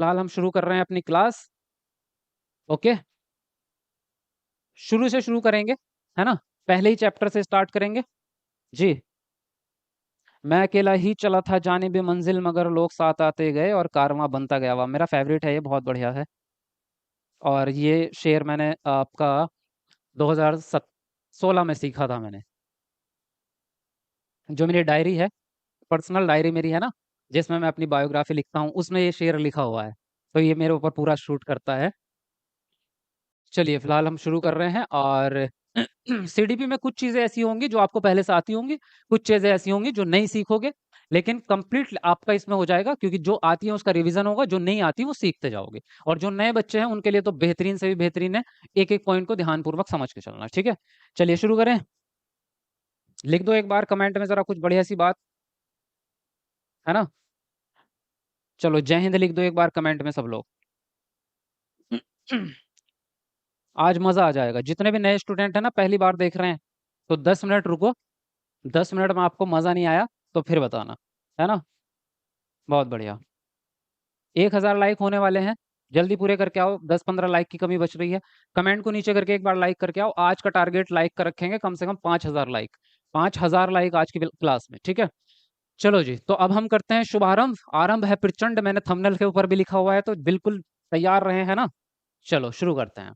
फिलहाल हम शुरू कर रहे हैं अपनी क्लास। ओके, शुरू से शुरू करेंगे, है ना। पहले ही चैप्टर से स्टार्ट करेंगे जी। मैं अकेला ही चला था जानिबे मंजिल, मगर लोग साथ आते गए और कारवां बनता गया। वाह, मेरा फेवरेट है, ये बहुत बढ़िया है। और ये शेर मैंने आपका 2016 में सीखा था मैंने। जो मेरी डायरी है, पर्सनल डायरी मेरी है ना, जिसमें मैं अपनी बायोग्राफी लिखता हूँ, उसमें ये शेर लिखा हुआ है। तो ये मेरे ऊपर पूरा शूट करता है। चलिए, फिलहाल हम शुरू कर रहे हैं। और सीडीपी में कुछ चीज़ें ऐसी होंगी जो आपको पहले से आती होंगी, कुछ चीज़ें ऐसी होंगी जो नहीं सीखोगे, लेकिन कंप्लीट आपका इसमें हो जाएगा, क्योंकि जो आती है उसका रिवीजन होगा, जो नहीं आती वो सीखते जाओगे। और जो नए बच्चे हैं उनके लिए तो बेहतरीन से भी बेहतरीन है, एक-एक पॉइंट को ध्यानपूर्वक समझ के चलना, ठीक है? चलिए शुरू करें? लिख दो एक बार कमेंट में ज़रा कुछ बढ़िया सी बात, है ना? चलो जय हिंद लिख दो एक बार कमेंट में सब लोग। आज मज़ा आ जाएगा। जितने भी नए स्टूडेंट हैं ना, पहली बार देख रहे हैं, तो 10 मिनट रुको। 10 मिनट में आपको मज़ा नहीं आया तो फिर बताना, है ना? बहुत बढ़िया। 1000 लाइक होने वाले हैं, जल्दी पूरे करके आओ। 10-15 लाइक की कमी बच रही है। कमेंट को नीचे करके एक बार लाइक करके आओ। आज का टारगेट लाइक का रखेंगे कम से कम 5000 लाइक। 5000 लाइक आज की क्लास में, ठीक है? चलो जी, तो अब हम करते हैं शुभारंभ। आरंभ है प्रचंड, मैंने थंबनेल के ऊपर भी लिखा हुआ है, तो बिल्कुल तैयार रहे, है ना? चलो शुरू करते हैं।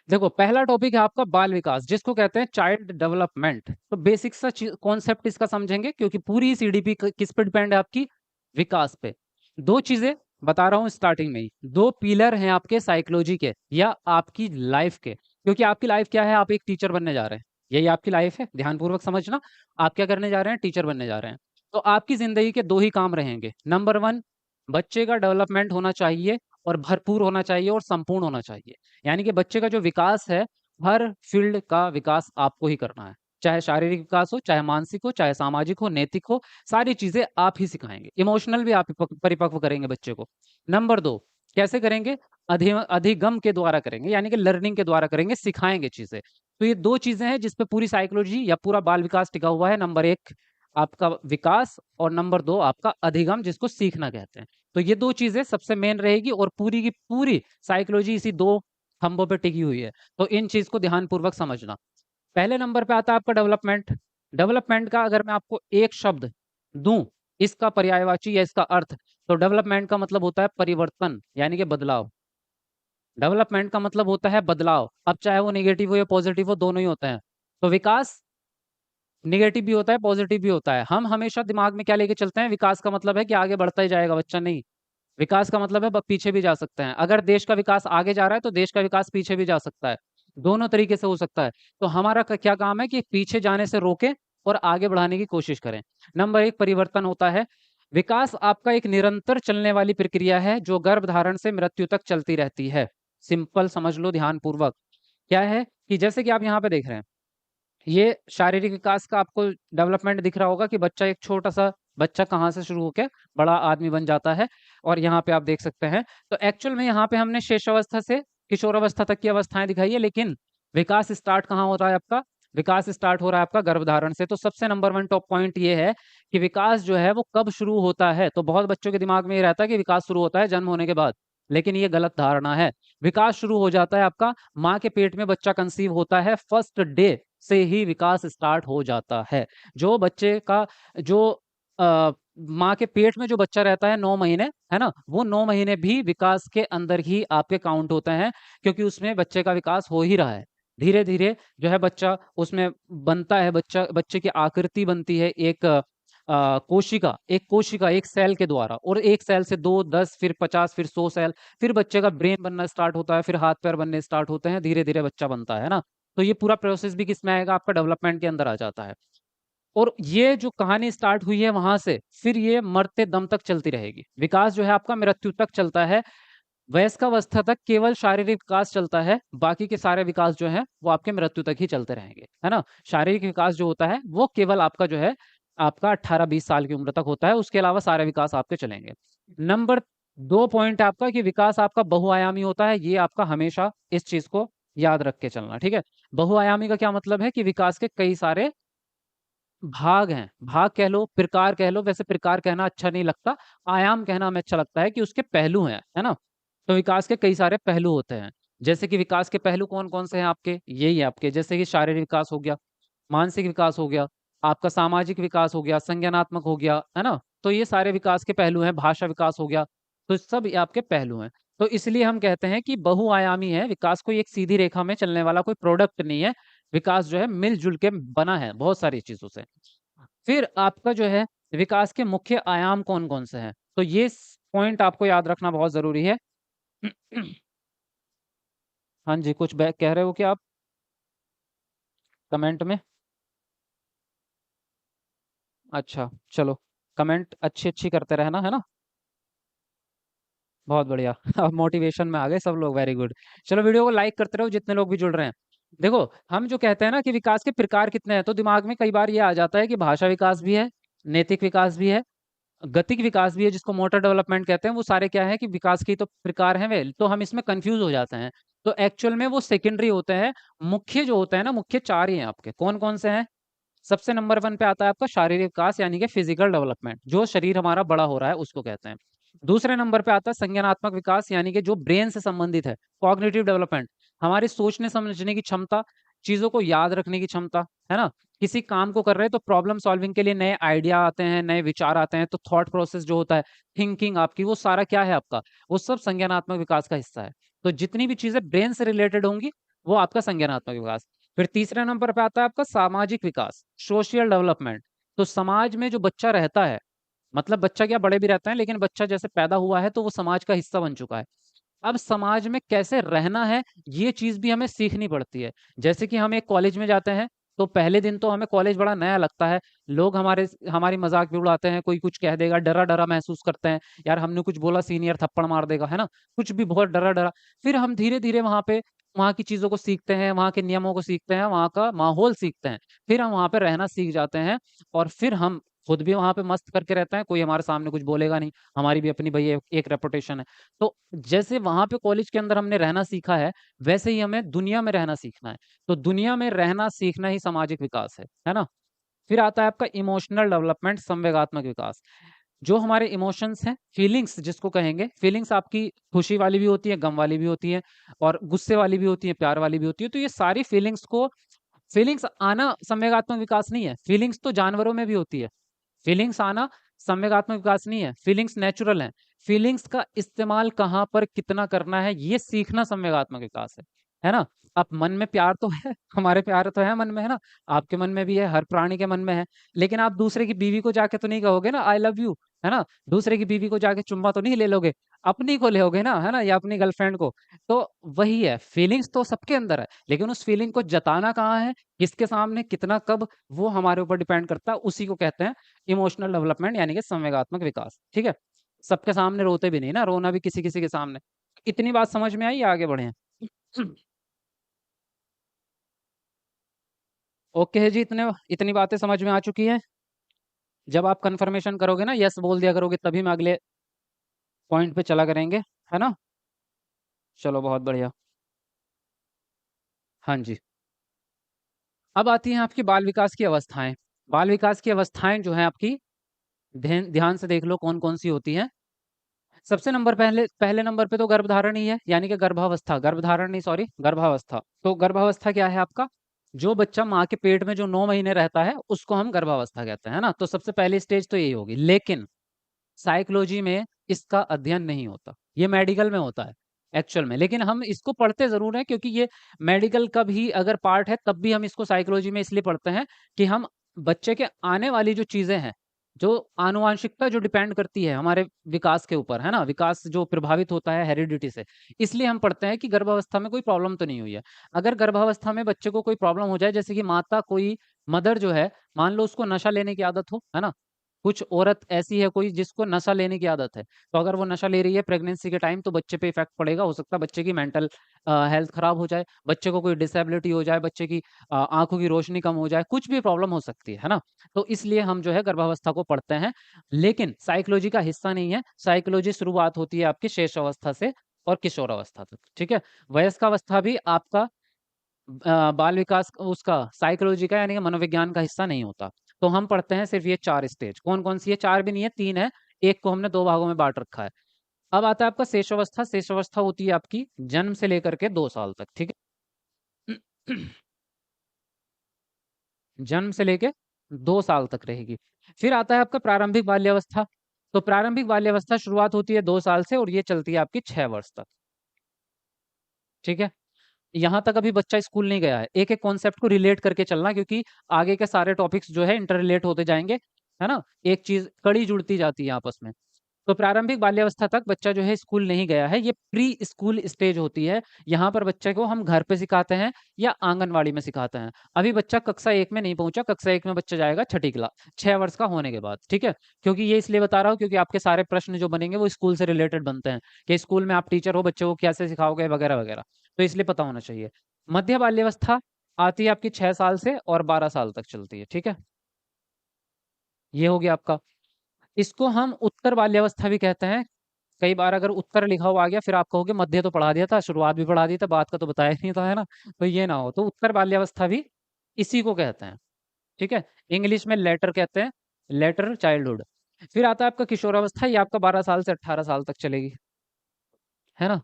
देखो, पहला टॉपिक है आपका बाल विकास, जिसको कहते हैं चाइल्ड डेवलपमेंट। तो बेसिक सा कॉन्सेप्ट इसका समझेंगे, क्योंकि पूरी सीडीपी किस पे डिपेंड है? आपकी विकास पे। दो चीजें बता रहा हूं स्टार्टिंग में ही, दो पिलर हैं आपके साइकोलॉजी के या आपकी लाइफ के। क्योंकि आपकी लाइफ क्या है? आप एक टीचर बनने जा रहे हैं, यही आपकी लाइफ है, ध्यानपूर्वक समझना। आप क्या करने जा रहे हैं? टीचर बनने जा रहे हैं। तो आपकी जिंदगी के दो ही काम रहेंगे। नंबर वन, बच्चे का डेवलपमेंट होना चाहिए, और भरपूर होना चाहिए, और संपूर्ण होना चाहिए। यानी कि बच्चे का जो विकास है, हर फील्ड का विकास आपको ही करना है। चाहे शारीरिक विकास हो, चाहे मानसिक हो, चाहे सामाजिक हो, नैतिक हो, सारी चीजें आप ही सिखाएंगे। इमोशनल भी आप ही परिपक्व करेंगे बच्चे को। नंबर दो, कैसे करेंगे? अधिगम के द्वारा करेंगे, यानी कि लर्निंग के द्वारा करेंगे, सिखाएंगे चीजें। तो ये दो चीजें हैं जिसपे पूरी साइकोलॉजी या पूरा बाल विकास टिका हुआ है। नंबर एक आपका विकास, और नंबर दो आपका अधिगम, जिसको सीखना कहते हैं। तो ये दो चीजें सबसे मेन रहेगी, और पूरी की पूरी साइकोलॉजी इसी दो खंभों पे टिकी हुई है। तो इन चीज को ध्यानपूर्वक समझना। पहले नंबर पे आता है आपका डेवलपमेंट। डेवलपमेंट का अगर मैं आपको एक शब्द दूं, इसका पर्यायवाची या इसका अर्थ, तो डेवलपमेंट का मतलब होता है परिवर्तन, यानी कि बदलाव। डेवलपमेंट का मतलब होता है बदलाव। अब चाहे वो नेगेटिव हो या पॉजिटिव हो, दोनों ही होते हैं। तो विकास नेगेटिव भी होता है, पॉजिटिव भी होता है। हम हमेशा दिमाग में क्या लेके चलते हैं? विकास का मतलब है कि आगे बढ़ता ही जाएगा बच्चा, नहीं। विकास का मतलब है पीछे भी जा सकते हैं। अगर देश का विकास आगे जा रहा है, तो देश का विकास पीछे भी जा सकता है। दोनों तरीके से हो सकता है। तो हमारा क्या काम है कि पीछे जाने से रोकें और आगे बढ़ाने की कोशिश करें। नंबर एक, परिवर्तन होता है। विकास आपका एक निरंतर चलने वाली प्रक्रिया है, जो गर्भधारण से मृत्यु तक चलती रहती है। सिंपल समझ लो ध्यान पूर्वक। क्या है कि जैसे कि आप यहाँ पे देख रहे हैं, ये शारीरिक विकास का आपको डेवलपमेंट दिख रहा होगा कि बच्चा, एक छोटा सा बच्चा कहाँ से शुरू होकर बड़ा आदमी बन जाता है। और यहाँ पे आप देख सकते हैं, तो एक्चुअल में यहाँ पे हमने शेषावस्था से किशोरावस्था तक की अवस्थाएं दिखाई है, लेकिन विकास स्टार्ट कहाँ हो रहा है आपका? विकास स्टार्ट हो रहा है आपका गर्भधारण से। तो सबसे नंबर वन टॉप पॉइंट ये है कि विकास जो है वो कब शुरू होता है। तो बहुत बच्चों के दिमाग में ये रहता है कि विकास शुरू होता है जन्म होने के बाद, लेकिन ये गलत धारणा है। विकास शुरू हो जाता है आपका माँ के पेट में, बच्चा कंसीव होता है, फर्स्ट डे से ही विकास स्टार्ट हो जाता है। जो बच्चे का जो माँ के पेट में जो बच्चा रहता है 9 महीने, है ना, वो 9 महीने भी विकास के अंदर ही आपके काउंट होते हैं, क्योंकि उसमें बच्चे का विकास हो ही रहा है। धीरे धीरे जो है बच्चा उसमें बनता है, बच्चे की आकृति बनती है एक कोशिका एक सेल के द्वारा, और एक सेल से 2, 10, फिर 50, फिर 100 सेल, फिर बच्चे का ब्रेन बनना स्टार्ट होता है, फिर हाथ पैर बनने स्टार्ट होते हैं, धीरे धीरे बच्चा बनता है ना। तो ये पूरा प्रोसेस भी किस में आएगा? आपका डेवलपमेंट के अंदर आ जाता है। और ये जो कहानी स्टार्ट हुई है वहां से, फिर ये मरते दम तक चलती रहेगी। विकास जो है आपका मृत्यु तक चलता है। वयस्कावस्था तक केवल शारीरिक विकास चलता है, बाकी के सारे विकास जो है वो आपके मृत्यु तक ही चलते रहेंगे, है ना। शारीरिक विकास जो होता है वो केवल आपका जो है आपका 18-20 साल की उम्र तक होता है, उसके अलावा सारे विकास आपके चलेंगे। नंबर दो पॉइंट आपका कि विकास आपका बहुआयामी होता है। ये आपका हमेशा इस चीज को याद रख के चलना, ठीक है। बहुआयामी का क्या मतलब है? कि विकास के कई सारे भाग हैं, भाग कह लो, प्रकार कह लो, वैसे प्रकार कहना अच्छा नहीं लगता, आयाम कहना हमें अच्छा लगता है कि उसके पहलू हैं, है ना? तो विकास के कई सारे पहलू होते हैं। जैसे कि विकास के पहलू कौन-कौन से हैं आपके? यही है आपके, जैसे कि शारीरिक विकास हो गया, मानसिक विकास हो गया, आपका सामाजिक विकास हो गया, संज्ञानात्मक हो गया, है ना? तो ये सारे विकास के पहलू हैं, भाषा विकास हो गया, तो सब ये आपके पहलू हैं। तो इसलिए हम कहते हैं कि बहुआयामी है, विकास कोई एक सीधी रेखा में चलने वाला कोई प्रोडक्ट नहीं है। विकास जो है मिल-जुल के बना है बहुत सारी चीज़ों से। फिर आपका जो है विकास के मुख्य आयाम कौन-कौन से हैं? तो ये पॉइंट आपको याद रखना बहुत ज़रूरी है। हाँ जी, कुछ कह रहे हो क्या आप कमेंट में? अच्छा, चलो कमेंट अच्छी-अच्छी करते रहना, है ना? बहुत बढ़िया। अब मोटिवेशन में आ गए सब लोग, वेरी गुड। चलो वीडियो को लाइक करते रहो जितने लोग भी जुड़ रहे हैं। देखो, हम जो कहते हैं ना कि विकास के प्रकार कितने हैं, तो दिमाग में कई बार ये आ जाता है कि भाषा विकास भी है, नैतिक विकास भी है, गतिक विकास भी है जिसको मोटर डेवलपमेंट कहते हैं। वो सारे क्या है कि विकास के ही तो प्रकार हैं वे, तो हम इसमें कन्फ्यूज़ हो जाते हैं। तो एक्चुअल में वो सेकेंडरी होते हैं, मुख्य जो होते हैं ना, मुख्य 4 ही हैं आपके। कौन-कौन से हैं? सबसे नंबर 1 पे आता है आपका शारीरिक विकास यानी कि फिजिकल डेवलपमेंट, जो शरीर हमारा बड़ा हो रहा है उसको कहते हैं। दूसरे नंबर पे आता है संज्ञानात्मक विकास यानी कि जो ब्रेन से संबंधित है, कॉग्निटिव डेवलपमेंट, हमारी सोचने समझने की क्षमता, चीज़ों को याद रखने की क्षमता, है ना? किसी काम को कर रहे हैं तो प्रॉब्लम सॉल्विंग के लिए नए आइडिया आते हैं, नए विचार आते हैं, तो थॉट प्रोसेस जो होता है, थिंकिंग आपकी, वो सारा क्या है आपका? वो सब संज्ञानात्मक विकास का हिस्सा है। तो जितनी भी चीज़ें ब्रेन से रिलेटेड होंगी, वो आपका संज्ञानात्मक विकास। फिर तीसरे नंबर पे आता है आपका सामाजिक विकास, सोशल डेवलपमेंट। तो समाज में जो बच्चा रहता है, मतलब बच्चा क्या बड़े भी रहते हैं, लेकिन बच्चा जैसे पैदा हुआ है तो वो समाज का हिस्सा बन चुका है। अब समाज में कैसे रहना है, ये चीज़ भी हमें सीखनी पड़ती है। जैसे कि हम एक कॉलेज में जाते हैं, तो पहले दिन तो हमें कॉलेज बड़ा नया लगता है। लोग हमारी मज़ाक भी उड़ाते हैं, कोई कुछ कह देगा, डरा-डरा महसूस करते हैं। यार हमने कुछ बोला सीनियर थप्पड़ मार देगा, है ना? कुछ भी बहुत डरा-डरा। फिर हम धीरे-धीरे वहाँ पे वहाँ की चीज़ों को सीखते हैं, वहाँ के नियमों को सीखते हैं, वहाँ का माहौल सीखते हैं। फिर हम वहाँ पे रहना सीख जाते हैं और फिर हम खुद भी वहाँ पे मस्त करके रहते हैं, कोई हमारे सामने कुछ बोलेगा नहीं। हमारी भी अपनी भई एक रेपुटेशन है। तो जैसे वहाँ पे कॉलेज के अंदर हमने रहना सीखा है, वैसे ही हमें दुनिया में रहना सीखना है। तो दुनिया में रहना सीखना ही सामाजिक विकास है ना? फिर आता है आपका इमोशनल डेवलपमेंट, संवेगात्मक विकास। जो हमारे इमोशंस हैं, फीलिंग्स जिसको कहेंगे, फीलिंग्स आपकी खुशी वाली भी होती है, गम वाली भी होती है और गुस्से वाली भी होती है, प्यार वाली भी होती है। तो ये सारी फीलिंग्स आना संवेगात्मक विकास नहीं है, फीलिंग्स तो जानवरों में भी होती है। फीलिंग्स आना संवेगात्मक विकास नहीं है, फीलिंग्स नेचुरल हैं। फीलिंग्स का इस्तेमाल कहाँ पर कितना करना है, ये सीखना संवेगात्मक विकास है ना? अब मन में प्यार तो है, हमारे प्यार तो है मन में, है ना? आपके मन में भी है, हर प्राणी के मन में है। लेकिन आप दूसरे की बीवी को जाके तो नहीं कहोगे ना आई लव यू, है ना? दूसरे की बीवी को जाके चुम्मा तो नहीं ले लोगे, अपनी को लोगे ना, है ना? या अपनी गर्लफ्रेंड को। तो वही है, फीलिंग्स तो सबके अंदर है, लेकिन उस फीलिंग को जताना कहाँ है, किसके सामने, कितना, कब, वो हमारे ऊपर डिपेंड करता है, उसी को कहते हैं इमोशनल डेवलपमेंट यानी कि संवेगात्मक विकास, ठीक है? सबके सामने रोते भी नहीं ना, रोना भी किसी-किसी के सामने। इतनी बात समझ में आई या आगे बढ़ें? ओके है जी, इतनी बातें समझ में आ चुकी हैं? जब आप कन्फर्मेशन करोगे ना, येस बोल दिया करोगे, तभी हम अगले पॉइंट पे चला करेंगे, है ना? चलो बहुत बढ़िया। हाँ जी। अब आती हैं आपकी बाल विकास की अवस्थाएँ। बाल विकास की अवस्थाएँ जो हैं आपकी, ध्यान से देख लो कौन-कौन सी होती हैं। सबसे पहले पहले नंबर पे तो गर्भधारण ही है, यानी कि गर्भावस्था, गर्भधारण नहीं सॉरी, गर्भावस्था। तो गर्भावस्था क्या है आपका? जो बच्चा माँ के पेट में जो 9 महीने रहता है, उसको हम गर्भावस्था कहते हैं, है ना? तो सबसे पहली स्टेज तो यही होगी। लेकिन साइकोलॉजी में इसका अध्ययन नहीं होता, ये मेडिकल में होता है एक्चुअल में। लेकिन हम इसको पढ़ते ज़रूर हैं क्योंकि ये मेडिकल का भी अगर पार्ट है, तब भी हम इसको साइकोलॉजी में इसलिए पढ़ते हैं कि हम बच्चे के आने वाली जो चीज़ें हैं, जो आनुवांशिकता जो डिपेंड करती है हमारे विकास के ऊपर, है ना? विकास जो प्रभावित होता है हेरिडिटी से, इसलिए हम पढ़ते हैं कि गर्भावस्था में कोई प्रॉब्लम तो नहीं हुई है। अगर गर्भावस्था में बच्चे को कोई प्रॉब्लम हो जाए, जैसे कि मदर जो है, मान लो उसको नशा लेने की आदत हो, है ना? कुछ औरत ऐसी है कोई जिसको नशा लेने की आदत है, तो अगर वो नशा ले रही है प्रेगनेंसी के टाइम, तो बच्चे पे इफ़ेक्ट पड़ेगा। हो सकता है बच्चे की मेंटल हेल्थ खराब हो जाए, बच्चे को कोई डिसेबिलिटी हो जाए, बच्चे की आँखों की रोशनी कम हो जाए, कुछ भी प्रॉब्लम हो सकती है ना? तो इसलिए हम जो है गर्भावस्था को पढ़ते हैं, लेकिन साइकोलॉजी का हिस्सा नहीं है। साइकोलॉजी शुरुआत होती है आपकी शेष अवस्था से और किशोरावस्था तक, ठीक है? वयस्कावस्था भी आपका बाल विकास उसका साइकोलॉजी का यानी कि मनोविज्ञान का हिस्सा नहीं होता। तो हम पढ़ते हैं सिर्फ ये 4 स्टेज। कौन-कौन सी है? 4 भी नहीं है, 3 है। एक को हमने 2 भागों में बाँट रखा है। अब आता है आपका शेषावस्था। शेषावस्था होती है आपकी जन्म से लेकर के 2 साल तक, ठीक है? जन्म से लेके 2 साल तक रहेगी। फिर आता है आपका प्रारंभिक बाल्यावस्था। तो प्रारंभिक बाल्यावस्था शुरुआत होती है 2 साल से और ये चलती है आपकी 6 वर्ष तक, ठीक है? यहाँ तक अभी बच्चा स्कूल नहीं गया है। एक-एक कॉन्सेप्ट को रिलेट करके चलना, क्योंकि आगे के सारे टॉपिक्स जो है इंटर रिलेट होते जाएँगे, है ना? एक चीज़ कड़ी जुड़ती जाती है आपस में। तो प्रारंभिक बाल्यावस्था तक बच्चा जो है स्कूल नहीं गया है, ये प्री स्कूल स्टेज होती है। यहाँ पर बच्चे को हम घर पे सिखाते हैं या आंगनवाड़ी में सिखाते हैं। अभी बच्चा कक्षा 1 में नहीं पहुँचा, कक्षा 1 में बच्चा जाएगा छठी 6 वर्ष का होने के बाद, ठीक है? क्योंकि ये इसलिए बता रहा हूँ क्योंकि आपके सारे प्रश्न जो बनेंगे वो स्कूल से रिलेटेड बनते हैं, कि स्कूल में आप टीचर हो, बच्चे को कैसे सिखाओगे वगैरह-वगैरह। तो इसलिए पता होना चाहिए। मध्य बाल्यावस्था आती है आपकी 6 साल से और 12 साल तक चलती है, ठीक है? ये हो गया आपका। इसको हम उत्तर बाल्यावस्था भी कहते हैं। कई बार अगर उत्तर लिखा हुआ आ गया फिर आप कहोगे मध्य तो पढ़ा दिया था, शुरुआत भी पढ़ा दी था, बाद का तो बताया ही नहीं था, है ना? तो ये ना हो, तो उत्तर बाल्यावस्था भी इसी को कहते हैं, ठीक है? इंग्लिश में लेटर कहते हैं, लेटर चाइल्डहुड। फिर आता है आपका किशोरावस्था, ये आपका 12 साल से 18 साल तक चलेगी, है ना?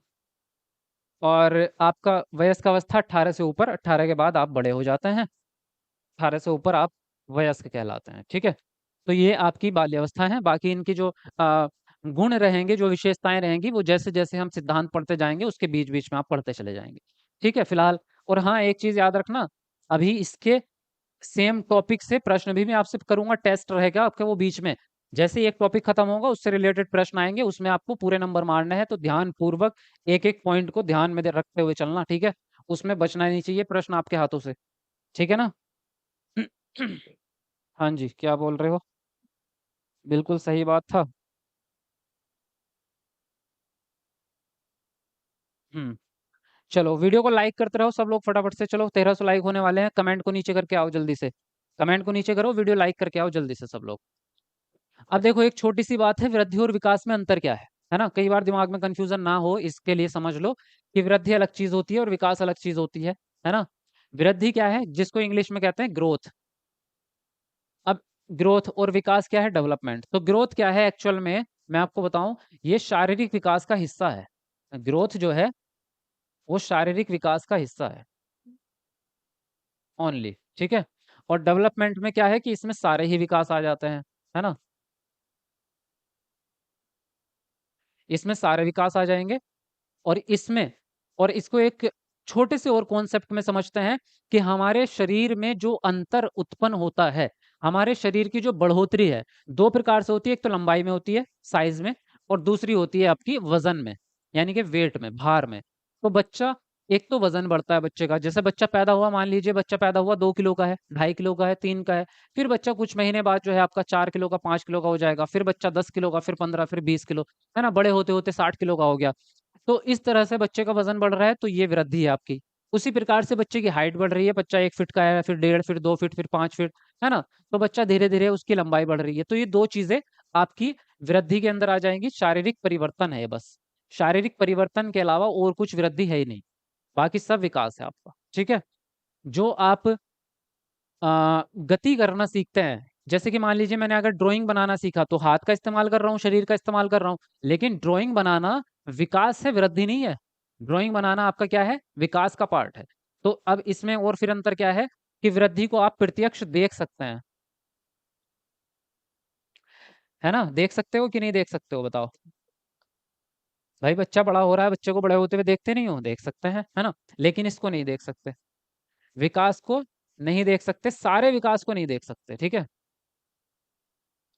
और आपका वयस्क अवस्था 18 से ऊपर, 18 के बाद आप बड़े हो जाते हैं, 18 से ऊपर आप वयस्क कहलाते हैं, ठीक है? तो ये आपकी बाल्यावस्था है। बाकी इनकी जो गुण रहेंगे, जो विशेषताएँ रहेंगी, वो जैसे-जैसे हम सिद्धांत पढ़ते जाएँगे, उसके बीच-बीच में आप पढ़ते चले जाएँगे। ठीक है? फिलहाल और हाँ, एक चीज़ याद रखना, अभी इसके सेम टॉपिक से प्रश्न भी मैं आपसे करूँगा, टेस्ट रहेगा आपका वो बीच में। जैसे ही एक टॉपिक खत्म होगा, उससे रिलेटेड प्रश्न आएँगे, उसमें आपको पूरे नंबर मारने हैं, तो ध्यानपूर्वक एक-एक पॉइंट को ध्यान में द रखते हुए चलना, ठीक है? उसमें बचना नहीं चाहिए प्रश्न आपके हाथों से। ठीक है ना? हाँ जी, क्या बोल रहे हो? बिल्कुल सही बात था। हुँ। चलो वीडियो को लाइक करते रहो सब लोग फटाफट से। चलो 1300 लाइक होने वाले हैं। कमेंट को नीचे करके आओ जल्दी से। कमेंट को नीचे करो, वीडियो लाइक करके आओ जल्दी से सब लोग। अब देखो एक छोटी सी बात है, वृद्धि और विकास में अंतर क्या है ना? कई बार दिमाग में कंफ्यूजन ना हो इसके लिए समझ लो कि वृद्धि अलग चीज होती है और विकास अलग चीज होती है ना? वृद्धि क्या है? जिसको इंग्लिश में कहते हैं ग्रोथ। अब ग्रोथ और विकास क्या है? डेवलपमेंट। तो ग्रोथ क्या है एक्चुअल में? मैं आपको बताऊं, ये शारीरिक विकास का हिस्सा है। ग्रोथ जो है वो शारीरिक विकास का हिस्सा है ओनली, ठीक है? और डेवलपमेंट में क्या है कि इसमें सारे ही विकास आ जाते हैं, है ना? इसमें सारे विकास आ जाएंगे और इसमें और इसको एक छोटे से और कॉन्सेप्ट में समझते हैं कि हमारे शरीर में जो अंतर उत्पन्न होता है, हमारे शरीर की जो बढ़ोतरी है, 2 प्रकार से होती है। एक तो लंबाई में होती है, साइज़ में, और दूसरी होती है आपकी वज़न में, यानी कि वेट में, भार में। तो बच्चा एक तो वज़न बढ़ता है बच्चे का, जैसे बच्चा पैदा हुआ, मान लीजिए बच्चा पैदा हुआ 2 किलो का है, 2.5 किलो का है, 3 का है, फिर बच्चा कुछ महीने बाद जो है आपका 4 किलो का, 5 किलो का हो जाएगा, फिर बच्चा 10 किलो का, फिर 15, फिर 20 किलो, है ना? बड़े होते-होते 60 किलो का हो गया। तो इस तरह से बच्चे का वज़न बढ़ रहा है, तो ये वृद्धि है आपकी। उसी प्रकार से बच्चे की हाइट बढ़ रही है, बच्चा 1 फीट का है, फिर 1.5 फीट, 2 फीट, फिर 5 फीट, है ना? तो बच्चा धीरे-धीरे उसकी लंबाई बढ़ रही है। तो ये 2 चीज़ें आपकी वृद्धि के अंदर आ जाएँगी, शारीरिक परिवर्तन है ये बस। शारीरिक परिवर्तन के अलावा और कुछ वृद्धि है ही नहीं, बाकी सब विकास है आपका, ठीक है? जो आप गति करना सीखते हैं, जैसे कि मान लीजिए मैंने अगर ड्राइंग बनाना सीखा, तो हाथ का इस्तेमाल कर रहा हूँ, शरीर का इस्तेमाल कर रहा हूँ, लेकिन ड्राइंग बनाना विकास है, वृद्धि नहीं है। ड्राइंग बनाना आपका क्या है? विकास का पार्ट है। तो अब इसमें और फिर अंतर क्या है कि वृद्धि को आप प्रत्यक्ष देख सकते हैं, है ना? देख सकते हो कि नहीं देख सकते हो बताओ? भाई बच्चा बड़ा हो रहा है, बच्चे को बड़े होते हुए देखते नहीं हो? देख सकते हैं, है ना? लेकिन इसको नहीं देख सकते। विकास को नहीं देख सकते, सारे विकास को नहीं देख सकते, ठीक है?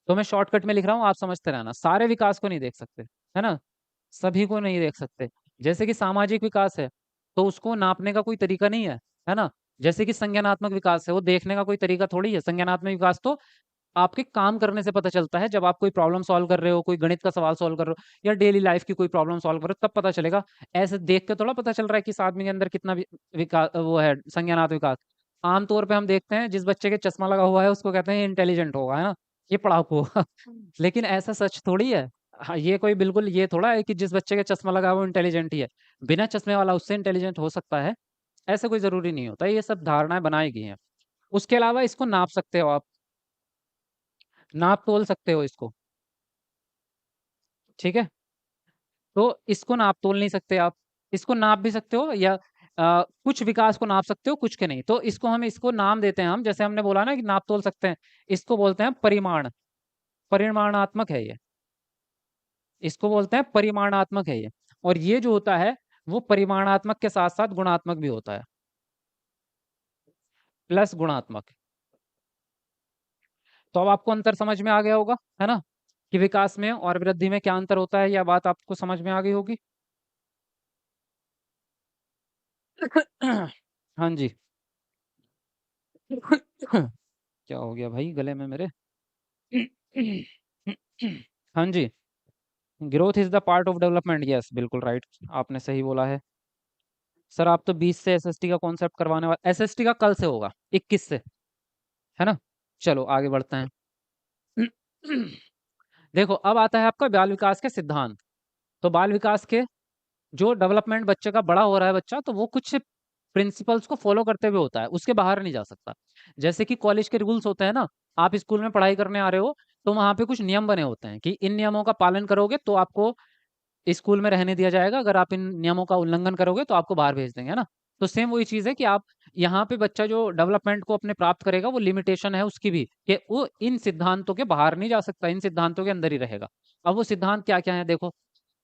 तो मैं शॉर्टकट में लिख रहा हूँ, आप समझते रहना। सारे विकास को नहीं देख सकते, है ना? सभी को नहीं देख सकते। जैसे कि सामाजिक विकास है, तो उसको नापने का कोई तरीका नहीं है ना? जैसे कि संज्ञानात्मक विकास है, वो देखने का कोई तरीका थोड़ी है। संज्ञानात्मक विकास तो आपके काम करने से पता चलता है। जब आप कोई प्रॉब्लम सॉल्व कर रहे हो, कोई गणित का सवाल सॉल्व कर रहे हो या डेली लाइफ की कोई प्रॉब्लम सॉल्व कर रहे हो, तब पता चलेगा। ऐसे देख के थोड़ा पता चल रहा है कि इस आदमी के अंदर कितना वो है संज्ञानात्मक विकास। आम तौर पे हम देखते हैं जिस बच्चे के चश्मा लगा हुआ है उसको कहते हैं इंटेलिजेंट होगा, है ना? ये पढ़ाकू होगा। लेकिन ऐसा सच थोड़ी है। हाँ, ये कोई बिल्कुल ये थोड़ा है कि जिस बच्चे के चश्मा लगा है वो इंटेलिजेंट ही है। बिना चश्मे वाला उससे इंटेलिजेंट हो सकता है, ऐसा कोई ज़रूरी नहीं होता। ये सब धारणाएँ बनाई गई हैं। उसके अलावा इसको नाप सकते हो आप। नाप तोल सकते हो इसको, ठीक है। तो इसको नाप तोल नहीं सकते आप, इसको नाप भी सकते हो या कुछ विकास को नाप सकते हो, कुछ के नहीं। तो इसको नाम देते हैं हम, जैसे हमने बोला ना कि नाप तोल सकते हैं, इसको बोलते हैं परिमाण, परिमाणात्मक है ये, इसको बोलते हैं परिमाणात्मक है ये। और ये जो होता है वो परिमाणात्मक के साथ साथ गुणात्मक भी होता है, प्लस गुणात्मक। तो अब आपको अंतर समझ में आ गया होगा, है ना, कि विकास में और वृद्धि में क्या अंतर होता है, यह बात आपको समझ में आ गई होगी। हाँ जी। क्या हो गया भाई गले में मेरे? हाँ जी। Growth is the part of development, yes बिल्कुल राइट, आपने सही बोला है। सर आप तो 20 से एसएसटी का कॉन्सेप्ट करवाने वाले, एसएसटी का कल से होगा, 21 से, है ना। चलो आगे बढ़ते हैं। देखो अब आता है आपका बाल विकास के सिद्धांत। तो बाल विकास के जो डेवलपमेंट बच्चे का बड़ा हो रहा है बच्चा, तो वो कुछ प्रिंसिपल्स को फॉलो करते हुए होता है, उसके बाहर नहीं जा सकता। जैसे कि कॉलेज के रूल्स होते हैं ना, आप स्कूल में पढ़ाई करने आ रहे हो, तो वहां पे कुछ नियम बने होते हैं कि इन नियमों का पालन करोगे तो आपको स्कूल में रहने दिया जाएगा, अगर आप इन नियमों का उल्लंघन करोगे तो आपको बाहर भेज देंगे, है ना। तो सेम वही चीज़ है कि आप यहाँ पे बच्चा जो डेवलपमेंट को अपने प्राप्त करेगा, वो लिमिटेशन है उसकी भी, कि वो इन सिद्धांतों के बाहर नहीं जा सकता, इन सिद्धांतों के अंदर ही रहेगा। अब वो सिद्धांत क्या क्या है देखो।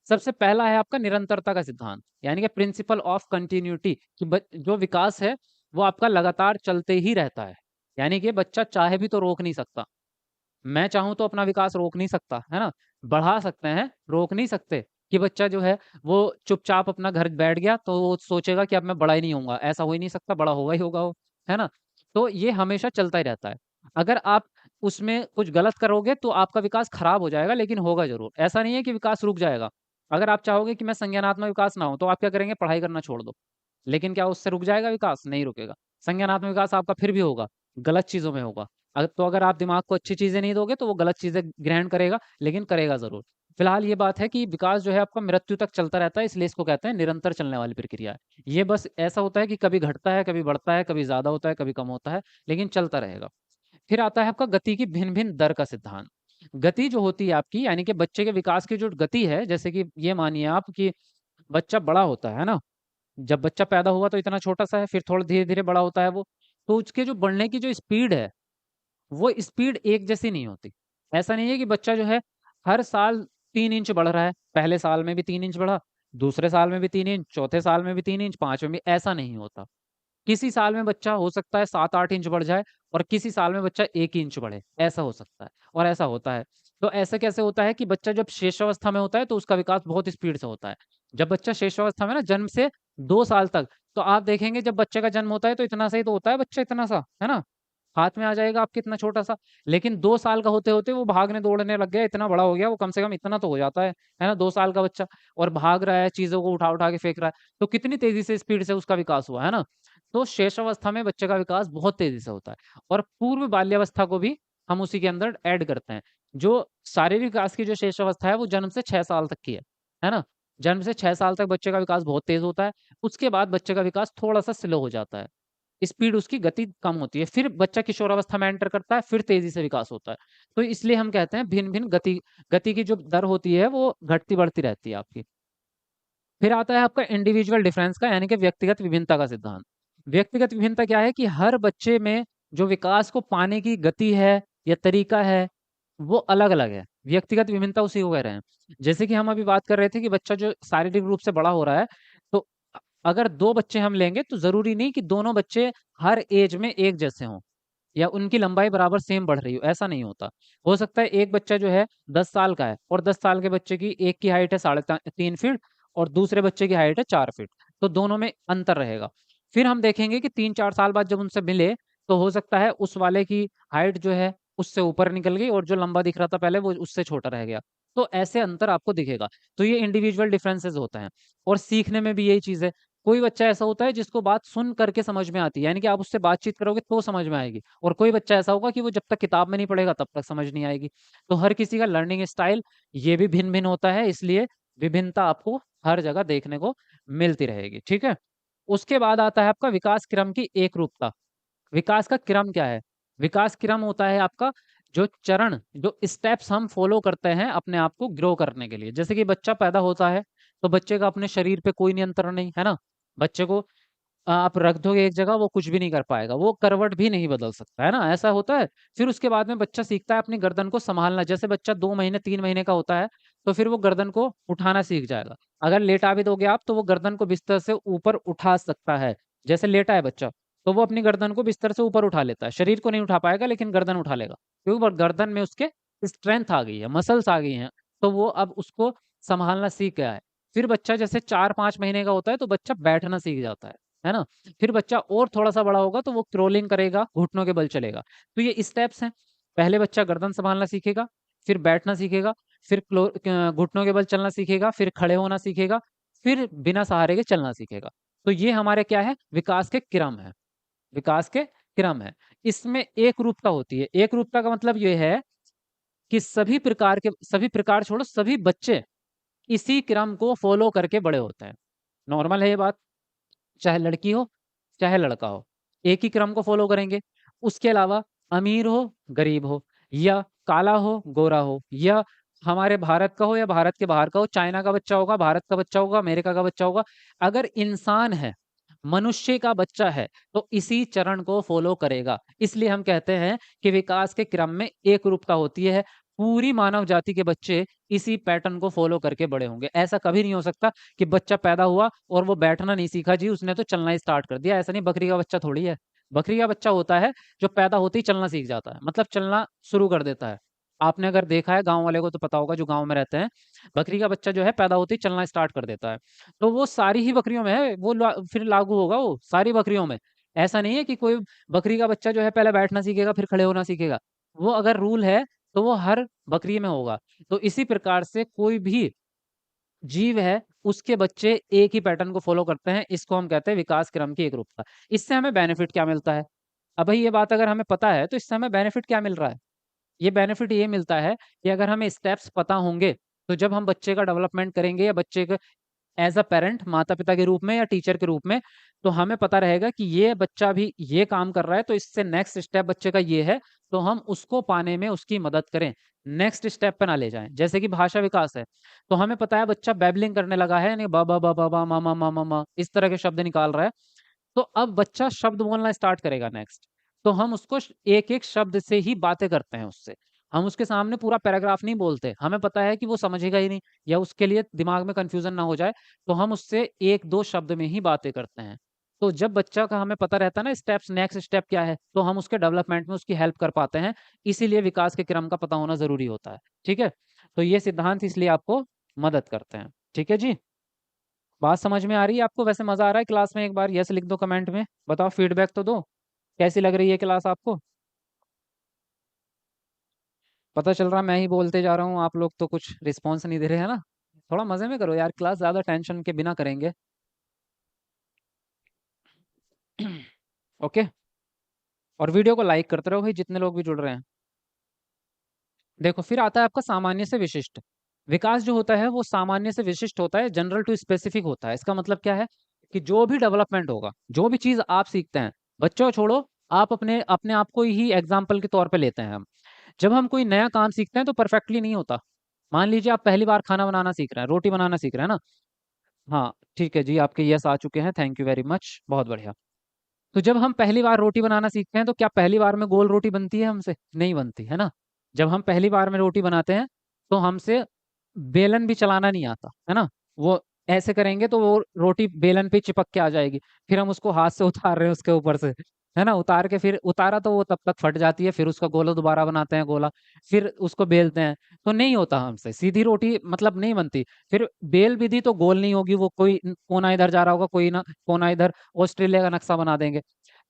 सबसे पहला है आपका निरंतरता का सिद्धांत, यानी कि प्रिंसिपल ऑफ कंटिन्यूटी, कि जो विकास है वो आपका लगातार चलते ही रहता है। यानी कि बच्चा चाहे भी तो रोक नहीं सकता, मैं चाहूँ तो अपना विकास रोक नहीं सकता, है ना। बढ़ा सकते हैं, रोक नहीं सकते। कि बच्चा जो है वो चुपचाप अपना घर बैठ गया तो वो सोचेगा कि अब मैं बड़ा ही नहीं होऊँगा, ऐसा हो ही नहीं सकता, बड़ा होगा ही होगा वो, है ना। तो ये हमेशा चलता ही रहता है। अगर आप उसमें कुछ गलत करोगे तो आपका विकास खराब हो जाएगा, लेकिन होगा ज़रूर। ऐसा नहीं है कि विकास रुक जाएगा। अगर आप चाहोगे कि मैं संज्ञानात्मक विकास ना हो, तो आप क्या करेंगे, पढ़ाई करना छोड़ दो। लेकिन क्या उससे रुक जाएगा विकास? नहीं रुकेगा। संज्ञानात्मक विकास आपका फिर भी होगा, गलत चीज़ों में होगा। तो अगर आप दिमाग को अच्छी चीज़ें नहीं दोगे तो वो गलत चीज़ें ग्रहण करेगा, लेकिन करेगा ज़रूर। फिलहाल ये बात है कि विकास जो है आपका मृत्यु तक चलता रहता है, इसलिए इसको कहते हैं निरंतर चलने वाली प्रक्रिया है। ये बस ऐसा होता है कि कभी घटता है, कभी बढ़ता है, कभी ज़्यादा होता है, कभी कम होता है, लेकिन चलता रहेगा। फिर आता है आपका गति की भिन्न-भिन्न दर का सिद्धांत। गति जो होती है आपकी, यानी कि बच्चे के विकास की जो गति है, जैसे कि ये मानिए आप कि बच्चा बड़ा होता है ना? जब बच्चा पैदा हुआ तो इतना छोटा-सा है, फिर थोड़ा धीरे-धीरे बड़ा होता है वो। तो उसके जो बढ़ने की जो स्पीड है, वो स्पीड एक जैसी नहीं होती। ऐसा नहीं है कि बच्चा जो है हर साल 3 इंच बढ़ रहा है, पहले साल में भी 3 इंच बढ़ा, दूसरे साल में भी 3 इंच, चौथे साल में भी 3 इंच, 5वें में भी, ऐसा नहीं होता। किसी साल में बच्चा हो सकता है 7-8 इंच बढ़ जाए और किसी साल में बच्चा 1 इंच बढ़े, ऐसा हो सकता है और ऐसा होता है। तो ऐसा कैसे होता है कि बच्चा जब शेषावस्था में होता है तो उसका विकास बहुत स्पीड से होता है। जब बच्चा शेषावस्था में ना, जन्म से 2 साल तक, तो आप देखेंगे जब बच्चे का जन्म होता है तो इतना सा ही तो होता है बच्चा, इतना सा, है ना? हाथ में आ जाएगा आपके इतना छोटा-सा, लेकिन 2 साल का होते-होते वो भागने दौड़ने लग गया, इतना बड़ा हो गया, वो कम से कम इतना तो हो जाता है ना? 2 साल का बच्चा और भाग रहा है, चीज़ों को उठा-उठा के फेंक रहा है, तो कितनी तेज़ी से स्पीड से उसका विकास हुआ, है ना? तो शेषावस्था में बच्चे का विकास बहुत तेज़ी से होता है और पूर्व बाल्यावस्था को भी हम उसी के अंदर ऐड करते हैं। जो शारीरिक विकास की जो शेषावस्था है वो जन्म से 6 साल तक की है ना? जन्म से 6 साल तक बच्चे का विकास बहुत तेज़ होता है, उसके बाद बच्चे का विकास थोड़ा-सा स्लो हो जाता है। स्पीड उसकी गति कम होती है, फिर बच्चा किशोरावस्था में एंटर करता है, फिर तेज़ी से विकास होता है। तो इसलिए हम कहते हैं भिन्न-भिन्न गति गति की जो दर होती है वो घटती-बढ़ती रहती है आपकी। फिर आता है आपका इंडिविजुअल डिफरेंस का, यानी कि व्यक्तिगत विभिन्नता का सिद्धांत। व्यक्तिगत विभिन्नता क्या है कि हर बच्चे में जो विकास को पाने की गति है या तरीका है, वो अलग-अलग है। व्यक्तिगत विभिन्नता उसी को कह रहे हैं। जैसे कि हम अभी बात कर रहे थे कि बच्चा जो शारीरिक रूप से बड़ा हो रहा है, तो अगर 2 बच्चे हम लेंगे तो ज़रूरी नहीं कि दोनों बच्चे हर ऐज में एक जैसे हों या उनकी लंबाई बराबर सेम बढ़ रही हो, ऐसा नहीं होता। हो सकता है एक बच्चा जो है 10 साल का है और 10 साल के बच्चे की एक की हाइट है साढ़े ता 3 फीट और दूसरे बच्चे की हाइट है 4 फीट, तो दोनों में अंतर रहेगा। फिर हम देखेंगे कि 3-4 साल बाद जब उनसे मिले, तो हो सकता है उस वाले की हाइट जो है उससे ऊपर निकल गई और जो लंबा दिख रहा था पहले वो उससे छोटा रह गया। तो ऐसे अंतर आपको दिखेगा। तो ये इंडिविजुअल डिफरेंसेस होते हैं और सीखने में भी यही चीज़ है। कोई बच्चा ऐसा होता है जिसको बात सुन करके समझ में आती है, यानी कि आप उससे बातचीत करोगे तो समझ में आएगी और कोई बच्चा ऐसा होगा कि वो जब तक किताब में नहीं पढ़ेगा तब तक समझ नहीं आएगी। तो हर किसी का लर्निंग स्टाइल ये भी भिन्न-भिन्न होता है, इसलिए विभिन्नता आपको हर जगह देखने को मिलती रहेगी, ठीक है? उसके बाद आता है आपका विकास क्रम की एकरूपता। विकास का क्रम क्या है? विकास क्रम होता है आपका जो चरण, जो स्टेप्स हम फॉलो करते हैं अपने आप को ग्रो करने के लिए। जैसे कि बच्चा पैदा होता है तो बच्चे का अपने शरीर पे कोई नियंत्रण नहीं है ना। बच्चे को आप रख दोगे एक जगह, वो कुछ भी नहीं कर पाएगा, वो करवट भी नहीं बदल सकता है ना, ऐसा होता है। फिर उसके बाद में बच्चा सीखता है अपनी गर्दन को संभालना। जैसे बच्चा 2 महीने 3 महीने का होता है तो फिर वो गर्दन को उठाना सीख जाएगा। अगर लेटा भी दोगे आप तो वो गर्दन को बिस्तर से ऊपर उठा सकता है। जैसे लेटा है बच्चा तो वो अपनी गर्दन को बिस्तर से ऊपर उठा लेता है, शरीर को नहीं उठा पाएगा लेकिन गर्दन उठा लेगा, क्योंकि गर्दन में उसके स्ट्रेंथ आ गई है, मसल्स आ गई हैं। तो वो अब उसको संभालना सीख गया है। फिर बच्चा जैसे 4-5 महीने का होता है तो बच्चा बैठना सीख जाता है ना। फिर बच्चा और थोड़ा-सा बड़ा होगा तो वो क्रोलिंग करेगा, घुटनों के बल चलेगा। तो ये स्टेप्स हैं। पहले बच्चा गर्दन सँभालना सीखेगा, फिर बैठना सीखेगा, फिर घुटनों के बल चलना सीखेगा, फिर खड़े होना सीखेगा, फिर बिना सहारे के चलना सीखेगा। तो ये हमारे क्या है, विकास के क्रम है, विकास के क्रम है। इसमें एकरूपता होती है। एकरूपता का मतलब ये है कि सभी प्रकार छोड़ो, सभी बच्चे इसी क्रम को फ़ॉलो करके बड़े होते हैं। नॉर्मल है ये बात। चाहे लड़की हो, चाहे लड़का हो, एक ही क्रम को फ़ॉलो करेंगे। उसके अलावा अमीर हो, गरीब हो, या काला हो, गोरा हो, या हमारे भारत का हो या भारत के बाहर का हो, चाइना का बच्चा होगा, भारत का बच्चा होगा, अमेरिका का बच्चा होगा, अगर इंसान है, मनुष्य का बच्चा है, तो इसी चरण को फ़ॉलो करेगा। इसलिए हम कहते हैं कि विकास के क्रम में एकरूपता होती है। पूरी मानव जाति के बच्चे इसी पैटर्न को फ़ॉलो करके बड़े होंगे। ऐसा कभी नहीं हो सकता कि बच्चा पैदा हुआ और वो बैठना नहीं सीखा जी, उसने तो चलना ही स्टार्ट कर दिया। ऐसा नहीं, बकरी का बच्चा थोड़ी है। बकरी का बच्चा होता है जो पैदा होते ही चलना सीख जाता है, मतलब चलना शुरू कर देता है। आपने अगर देखा है, गाँव वाले को तो पता होगा जो गाँव में रहते हैं, बकरी का बच्चा जो है पैदा होते ही चलना स्टार्ट कर देता है। तो वो सारी ही बकरियों में है, वो फिर लागू होगा वो सारी बकरियों में। ऐसा नहीं है कि कोई बकरी का बच्चा जो है पहले बैठना सीखेगा फिर खड़े होना सीखेगा। वो अगर रूल है तो वो हर बकरी में होगा। तो इसी प्रकार से कोई भी जीव है, उसके बच्चे एक ही पैटर्न को फ़ॉलो करते हैं, इसको हम कहते हैं विकास क्रम की एकरूपता। इससे हमें बेनिफिट क्या मिलता है? अब भई ये बात अगर हमें पता है, तो इससे हमें बेनिफिट क्या मिल रहा है? ये बेनिफिट ये मिलता है कि अगर हमें स्टेप्स पता होंगे, तो जब हम बच्चे का डेवलपमेंट करेंगे या बच्चे का एज़ अ पैरेंट, माता-पिता के रूप में या टीचर के रूप में, तो हमें पता रहेगा कि ये बच्चा भी ये काम कर रहा है, तो इससे नेक्स्ट स्टेप बच्चे का ये है, तो हम उसको पाने में उसकी मदद करें। नेक्स्ट स्टेप पे ना ले जाएँ। जैसे कि भाषा विकास है, तो हमें पता है बच्चा बैबलिंग करने लगा है, यानी ब, ब, ब, ब, ब, म, म, म, म, म, इस तरह के शब्द निकाल रहा है। तो अब बच्चा शब्द बोलना स्टार्ट करेगा नेक्स्ट। तो हम उसको एक-एक शब्द से ही बातें करते हैं उससे। हम उसके सामने पूरा पैराग्राफ नहीं बोलते। हमें पता है कि वो समझेगा ही नहीं या उसके लिए दिमाग में कन्फ्यूज़न ना हो जाए, तो हम उससे 1-2 शब्द में ही बातें करते हैं। तो जब बच्चा का हमें पता रहता है ना स्टेप्स, नेक्स्ट स्टेप क्या है, तो हम उसके डेवलपमेंट में उसकी हेल्प कर पाते हैं। इसीलिए विकास के क्रम का पता होना ज़रूरी होता है। ठीक है? तो ये सिद्धांत इसलिए आपको मदद करते हैं। ठीक है जी? बात समझ में आ रही है आपको? वैसे मज़ा आ रहा है क्लास में? एक बार यस लिख दो कमेंट में। बताओ, फीडबैक तो दो। कैसी लग रही है क्लास आपको? पता चल रहा है मैं ही बोलते जा रहा हूँ, आप लोग तो कुछ रिस्पॉन्स नहीं दे रहे हैं ना? थोड़ा मज़े में करो यार क्लास, ज़्यादा टेंशन के बिना करेंगे। ओके? और वीडियो को लाइक करते रहो भाई, जितने लोग भी जुड़ रहे हैं। देखो, फिर आता है आपका सामान्य से विशिष्ट। विकास जो होता है वो सामान्य से विशिष्ट होता है, जनरल टू स्पेसिफिक होता है। इसका मतलब क्या है कि जो भी डेवलपमेंट होगा, जो भी चीज़ आप सीखते हैं, बच्चों को छोड़ो, आप अपने अपने आप को ही एग्जाम्पल के तौर पे लेते हैं हम। जब हम कोई नया काम सीखते हैं तो परफेक्टली नहीं होता। मान लीजिए आप पहली बार खाना बनाना सीख रहे हैं, रोटी बनाना सीख रहे हैं ना? हाँ, ठीक है जी, आपके यस आ चुके हैं, थैंक यू वेरी मच, बहुत बढ़िया। तो जब हम पहली बार रोटी बनाना सीखते हैं तो क्या पहली बार में गोल रोटी बनती है हमसे? नहीं बनती, है ना? जब हम पहली बार में रोटी बनाते हैं तो हमसे बेलन भी चलाना नहीं आता, है ना? वो ऐसे करेंगे तो वो रोटी बेलन पे चिपक के आ जाएगी। फिर हम उसको हाथ से उतार रहे हैं उसके ऊपर से, है ना? उतार के फिर उतारा तो वो तब तक फट जाती है, फिर उसका गोला दोबारा बनाते हैं गोला, फिर उसको बेलते हैं, तो नहीं होता हमसे। सीधी रोटी मतलब नहीं बनती। फिर बेल भी दी तो गोल नहीं होगी, वो कोई कोना इधर जा रहा होगा, कोई ना कोना इधर, ऑस्ट्रेलिया का नक्शा बना देंगे।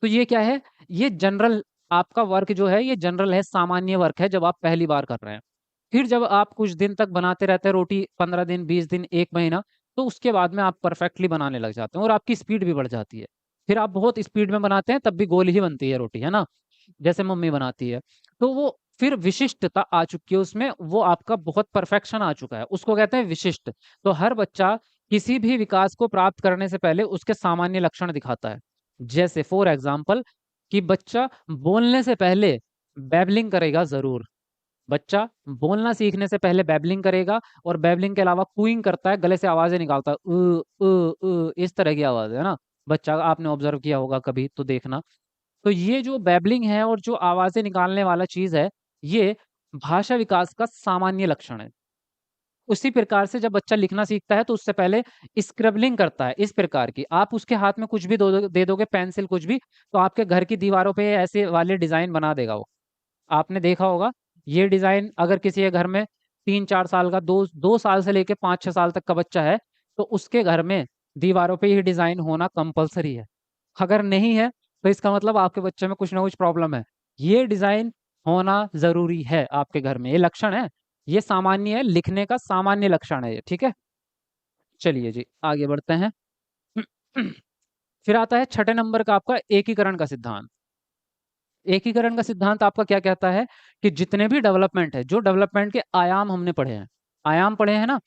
तो ये क्या है? ये जनरल, आपका वर्क जो है ये जनरल है, सामान्य वर्क है जब आप पहली बार कर रहे हैं। फिर जब आप कुछ दिन तक बनाते रहते हैं रोटी, 15 दिन, 20 दिन, 1 महीना, तो उसके बाद में आप परफेक्टली बनाने लग जाते हैं और आपकी स्पीड भी बढ़ जाती है। फिर आप बहुत स्पीड में बनाते हैं तब भी गोल ही बनती है रोटी, है ना? जैसे मम्मी बनाती है। तो वो फिर विशिष्टता आ चुकी है उसमें, वो आपका बहुत परफेक्शन आ चुका है, उसको कहते हैं विशिष्ट। तो हर बच्चा किसी भी विकास को प्राप्त करने से पहले उसके सामान्य लक्षण दिखाता है। जैसे फॉर एग्ज़ाम्पल कि बच्चा बोलने से पहले बैबलिंग करेगा ज़रूर। बच्चा बोलना सीखने से पहले बैबलिंग करेगा, और बैबलिंग के अलावा कूइंग करता है, गले से आवाजें निकालता है, इस तरह की आवाज है ना। बच्चा, आपने ऑब्जर्व किया होगा कभी तो देखना। तो ये जो बैबलिंग है और जो आवाजें निकालने वाला चीज है, ये भाषा विकास का सामान्य लक्षण है। उसी प्रकार से जब बच्चा लिखना सीखता है तो उससे पहले स्क्रैबलिंग करता है, इस प्रकार की। आप उसके हाथ में कुछ भी दे दोगे, पेंसिल कुछ भी, तो आपके घर की दीवारों पे ऐसे वाले डिजाइन बना देगा वो। आपने देखा होगा ये डिजाइन, अगर किसी के घर में 3-4 साल का, 2 साल से लेके 5-6 साल तक का बच्चा है, तो उसके घर में दीवारों पे ये डिजाइन होना कंपलसरी है। अगर नहीं है तो इसका मतलब आपके बच्चे में कुछ ना कुछ प्रॉब्लम है। ये डिजाइन होना जरूरी है आपके घर में, ये लक्षण है। ये सामान्य है, लिखने का सामान्य लक्षण है ये, ठीक है। चलिए जी, आगे बढ़ते हैं। फिर आता है छठे नंबर का आपका एकीकरण का सिद्धांत। एकीकरण का सिद्धांत आपका क्या कहता है कि जितने भी डेवलपमेंट है, जो डेवलपमेंट के आयाम हमने पढ़े हैं, आयाम पढ़े हैं ना,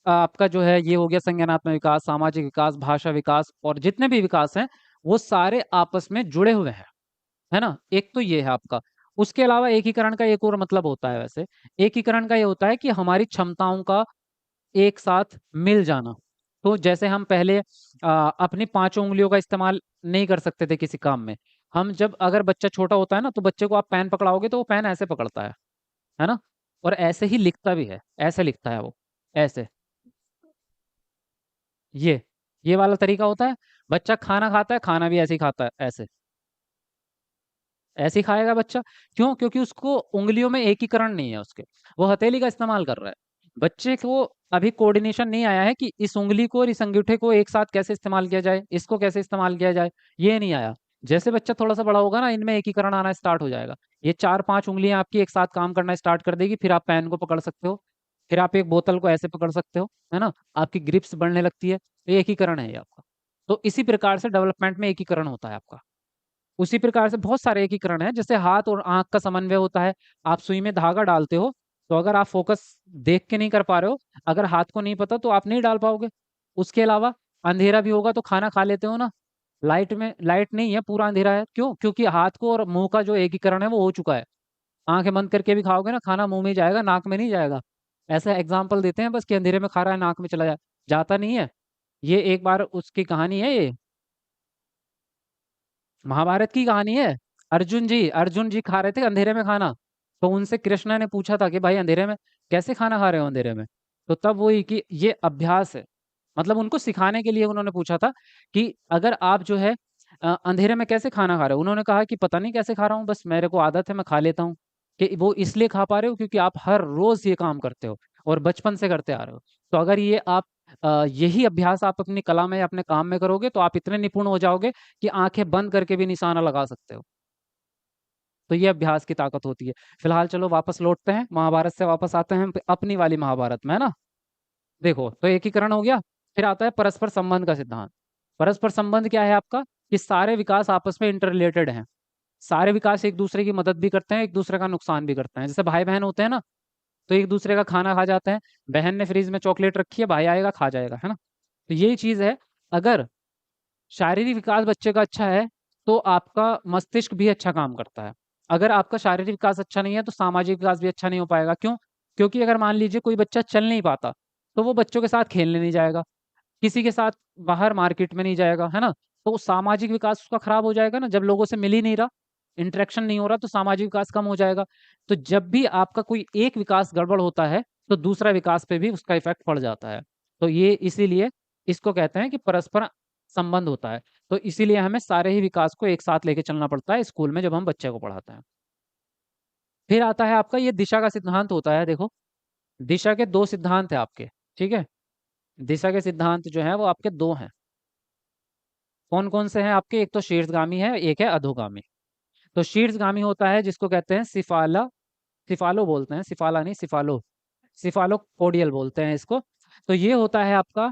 आपका जो है ये हो गया संज्ञानात्मक विकास, सामाजिक विकास, भाषा विकास, और जितने भी विकास हैं वो सारे आपस में जुड़े हुए हैं, है ना। एक तो ये है आपका। उसके अलावा एकीकरण का एक और मतलब होता है वैसे। एकीकरण का ये होता है कि हमारी क्षमताओं का एक साथ मिल जाना। तो जैसे हम पहले अपनी 5 उंगलियों का इस्तेमाल नहीं कर सकते थे किसी काम में। हम जब, अगर बच्चा छोटा होता है ना, तो बच्चे को आप पेन पकड़ाओगे तो वो पेन ऐसे पकड़ता है ना। और ऐसे ही लिखता भी है, ऐसे लिखता है वो, ऐसे। ये ये वाला तरीका होता है। बच्चा खाना खाता है, खाना भी ऐसे ही खाता है, ऐसे ऐसे ही खाएगा बच्चा। क्यों? क्योंकि उसको उंगलियों में एकीकरण नहीं है उसके, वो हथेली का इस्तेमाल कर रहा है। बच्चे को अभी कोऑर्डिनेशन नहीं आया है कि इस उंगली को और इस अंगूठे को एक साथ कैसे इस्तेमाल किया जाए, इसको कैसे इस्तेमाल किया जाए, ये नहीं आया। जैसे बच्चा थोड़ा सा बड़ा होगा ना, इनमें एकीकरण आना स्टार्ट हो जाएगा। ये 4-5 उंगलियां आपकी एक साथ काम करना स्टार्ट कर देगी, फिर आप पेन को पकड़ सकते हो, फिर आप एक बोतल को ऐसे पकड़ सकते हो, है ना। आपकी ग्रिप्स बढ़ने लगती है, तो ये एकीकरण है ये आपका। तो इसी प्रकार से डेवलपमेंट में एकीकरण होता है आपका। उसी प्रकार से बहुत सारे एकीकरण हैं, जैसे हाथ और आंख का समन्वय होता है। आप सुई में धागा डालते हो, तो अगर आप फोकस देख के नहीं कर पा रहे हो, अगर हाथ को नहीं पता तो आप नहीं डाल पाओगे। उसके अलावा अंधेरा भी होगा तो खाना खा लेते हो ना, लाइट में, लाइट नहीं है, पूरा अंधेरा है, क्यों? क्योंकि हाथ को और मुंह का जो एकीकरण है वो हो चुका है। आंखें बंद करके भी खाओगे ना, खाना मुंह में ही जाएगा, नाक में नहीं जाएगा। ऐसा एग्जाम्पल देते हैं बस कि अंधेरे में खा रहा है, नाक में चला जाए, जाता नहीं है। ये एक बार उसकी कहानी है ये, महाभारत की कहानी है। अर्जुन जी खा रहे थे अंधेरे में खाना। तो उनसे कृष्णा ने पूछा था कि भाई अंधेरे में कैसे खाना खा रहे हो अंधेरे में। तो तब वही कि ये अभ्यास है, मतलब उनको सिखाने के लिए उन्होंने पूछा था कि अगर आप जो है अंधेरे में कैसे खाना खा रहे हो। उन्होंने कहा कि पता नहीं कैसे खा रहा हूँ, बस मेरे को आदत है, मैं खा लेता हूँ। कि वो इसलिए खा पा रहे हो क्योंकि आप हर रोज ये काम करते हो और बचपन से करते आ रहे हो। तो अगर ये आप यही अभ्यास आप अपनी कला में या अपने काम में करोगे तो आप इतने निपुण हो जाओगे कि आंखें बंद करके भी निशाना लगा सकते हो। तो ये अभ्यास की ताकत होती है। फिलहाल चलो वापस लौटते हैं, महाभारत से वापस आते हैं अपनी वाली महाभारत में, है ना। देखो, तो एकीकरण हो गया। फिर आता है परस्पर संबंध का सिद्धांत। परस्पर संबंध क्या है आपका? कि सारे विकास आपस में इंटर रिलेटेड हैं। सारे विकास एक दूसरे की मदद भी करते हैं, एक दूसरे का नुकसान भी करते हैं। जैसे भाई बहन होते हैं ना, तो एक दूसरे का खाना खा जाते हैं। बहन ने फ्रिज में चॉकलेट रखी है, भाई आएगा खा जाएगा, है ना। तो यही चीज है। अगर शारीरिक विकास बच्चे का अच्छा है तो आपका मस्तिष्क भी अच्छा काम करता है। अगर आपका शारीरिक विकास अच्छा नहीं है तो सामाजिक विकास भी अच्छा नहीं हो पाएगा। क्यों? क्योंकि अगर मान लीजिए कोई बच्चा चल नहीं पाता, तो वो बच्चों के साथ खेलने नहीं जाएगा, किसी के साथ बाहर मार्केट में नहीं जाएगा, है ना। तो सामाजिक विकास उसका खराब हो जाएगा ना, जब लोगों से मिल ही नहीं रहा, इंटरेक्शन नहीं हो रहा, तो सामाजिक विकास कम हो जाएगा। तो जब भी आपका कोई एक विकास गड़बड़ होता है तो दूसरा विकास पे भी उसका इफेक्ट पड़ जाता है। तो ये इसीलिए इसको कहते हैं कि परस्पर संबंध होता है। तो इसीलिए हमें सारे ही विकास को एक साथ लेके चलना पड़ता है स्कूल में जब हम बच्चे को पढ़ाते हैं। फिर आता है आपका ये दिशा का सिद्धांत होता है। देखो, दिशा के 2 सिद्धांत है आपके, ठीक है। दिशा के सिद्धांत जो है वो आपके 2 हैं। कौन कौन से हैं आपके? एक तो शीर्षगामी है, एक है अधोगामी। तो शीर्षगामी होता है जिसको कहते हैं सिफाला, सिफालो बोलते हैं, सिफाला नहीं, सिफालो, सिफालो कोडियल बोलते हैं इसको। तो ये होता है आपका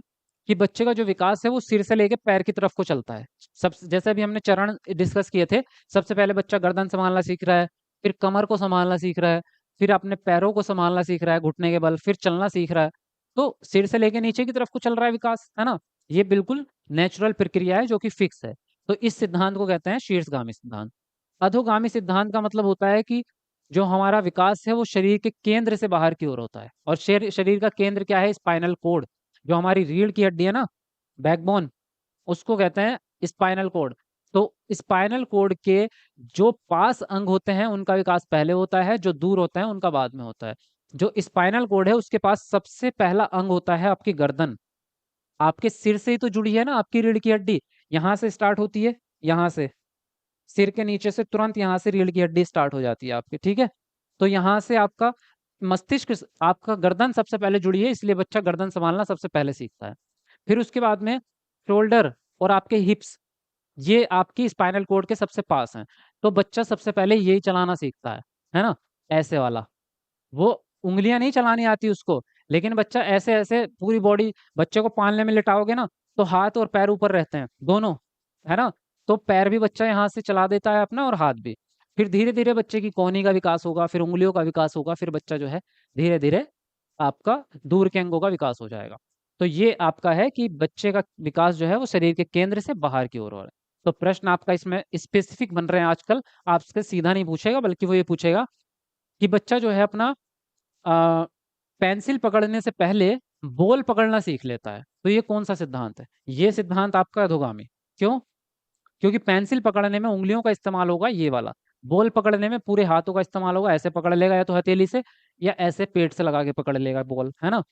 कि बच्चे का जो विकास है वो सिर से लेके पैर की तरफ को चलता है। सब जैसे अभी हमने चरण डिस्कस किए थे, सबसे पहले बच्चा गर्दन संभालना सीख रहा है, फिर कमर को संभालना सीख रहा है, फिर अपने पैरों को संभालना सीख रहा है घुटने के बल, फिर चलना सीख रहा है। तो सिर से लेके नीचे की तरफ को चल रहा है विकास, है ना। ये बिल्कुल नेचुरल प्रक्रिया है जो कि फिक्स है। तो इस सिद्धांत को कहते हैं शीर्षगामी सिद्धांत। अधोगामी सिद्धांत का मतलब होता है कि जो हमारा विकास है वो शरीर के केंद्र से बाहर की ओर होता है। और शरीर का केंद्र क्या है? Spinal cord. जो हमारी रीढ़ की हड्डी है ना, बैकबोन, उसको कहते हैं स्पाइनल कोड। तो स्पाइनल कोड के जो पास अंग होते हैं उनका विकास पहले होता है, जो दूर होते हैं उनका बाद में होता है। जो स्पाइनल कोड है उसके पास सबसे पहला अंग होता है आपकी गर्दन। आपके सिर से ही तो जुड़ी है ना आपकी रीढ़ की हड्डी, यहाँ से स्टार्ट होती है, यहाँ से, सिर के नीचे से तुरंत यहाँ से रीढ़ की हड्डी स्टार्ट हो जाती है आपकी, ठीक है। तो यहाँ से आपका मस्तिष्क, आपका गर्दन सबसे पहले जुड़ी है, इसलिए बच्चा गर्दन संभालना सबसे पहले सीखता है। फिर उसके बाद में शोल्डर और आपके हिप्स, ये आपकी स्पाइनल कोड के सबसे पास हैं। तो बच्चा सबसे पहले यही चलाना सीखता है ना, ऐसे वाला। वो उंगलियां नहीं चलानी आती उसको, लेकिन बच्चा ऐसे ऐसे पूरी बॉडी, बच्चे को पालने में लिटाओगे ना तो हाथ और पैर ऊपर रहते हैं दोनों, है ना। तो पैर भी बच्चा यहाँ से चला देता है अपना, और हाथ भी। फिर धीरे धीरे बच्चे की कोहनी का विकास होगा, फिर उंगलियों का विकास होगा, फिर बच्चा जो है धीरे धीरे आपका दूर के अंगों का विकास हो जाएगा। तो ये आपका है कि बच्चे का विकास जो है वो शरीर के केंद्र से बाहर की ओर हो रहा है। तो प्रश्न आपका इसमें स्पेसिफिक बन रहे हैं आजकल, आपसे सीधा नहीं पूछेगा, बल्कि वो ये पूछेगा कि बच्चा जो है अपना अ, पेंसिल पकड़ने से पहले बॉल पकड़ना सीख लेता है। तो ये कौन सा सिद्धांत है? ये सिद्धांत आपका अधोगामी। क्यों? क्योंकि पेंसिल पकड़ने में उंगलियों का इस्तेमाल होगा ये वाला, बॉल पकड़ने में पूरे हाथों का इस्तेमाल होगा, ऐसे पकड़ लेगा या तो हथेली से, या ऐसे पेट से लगा के पकड़ लेगा बॉल, है ना।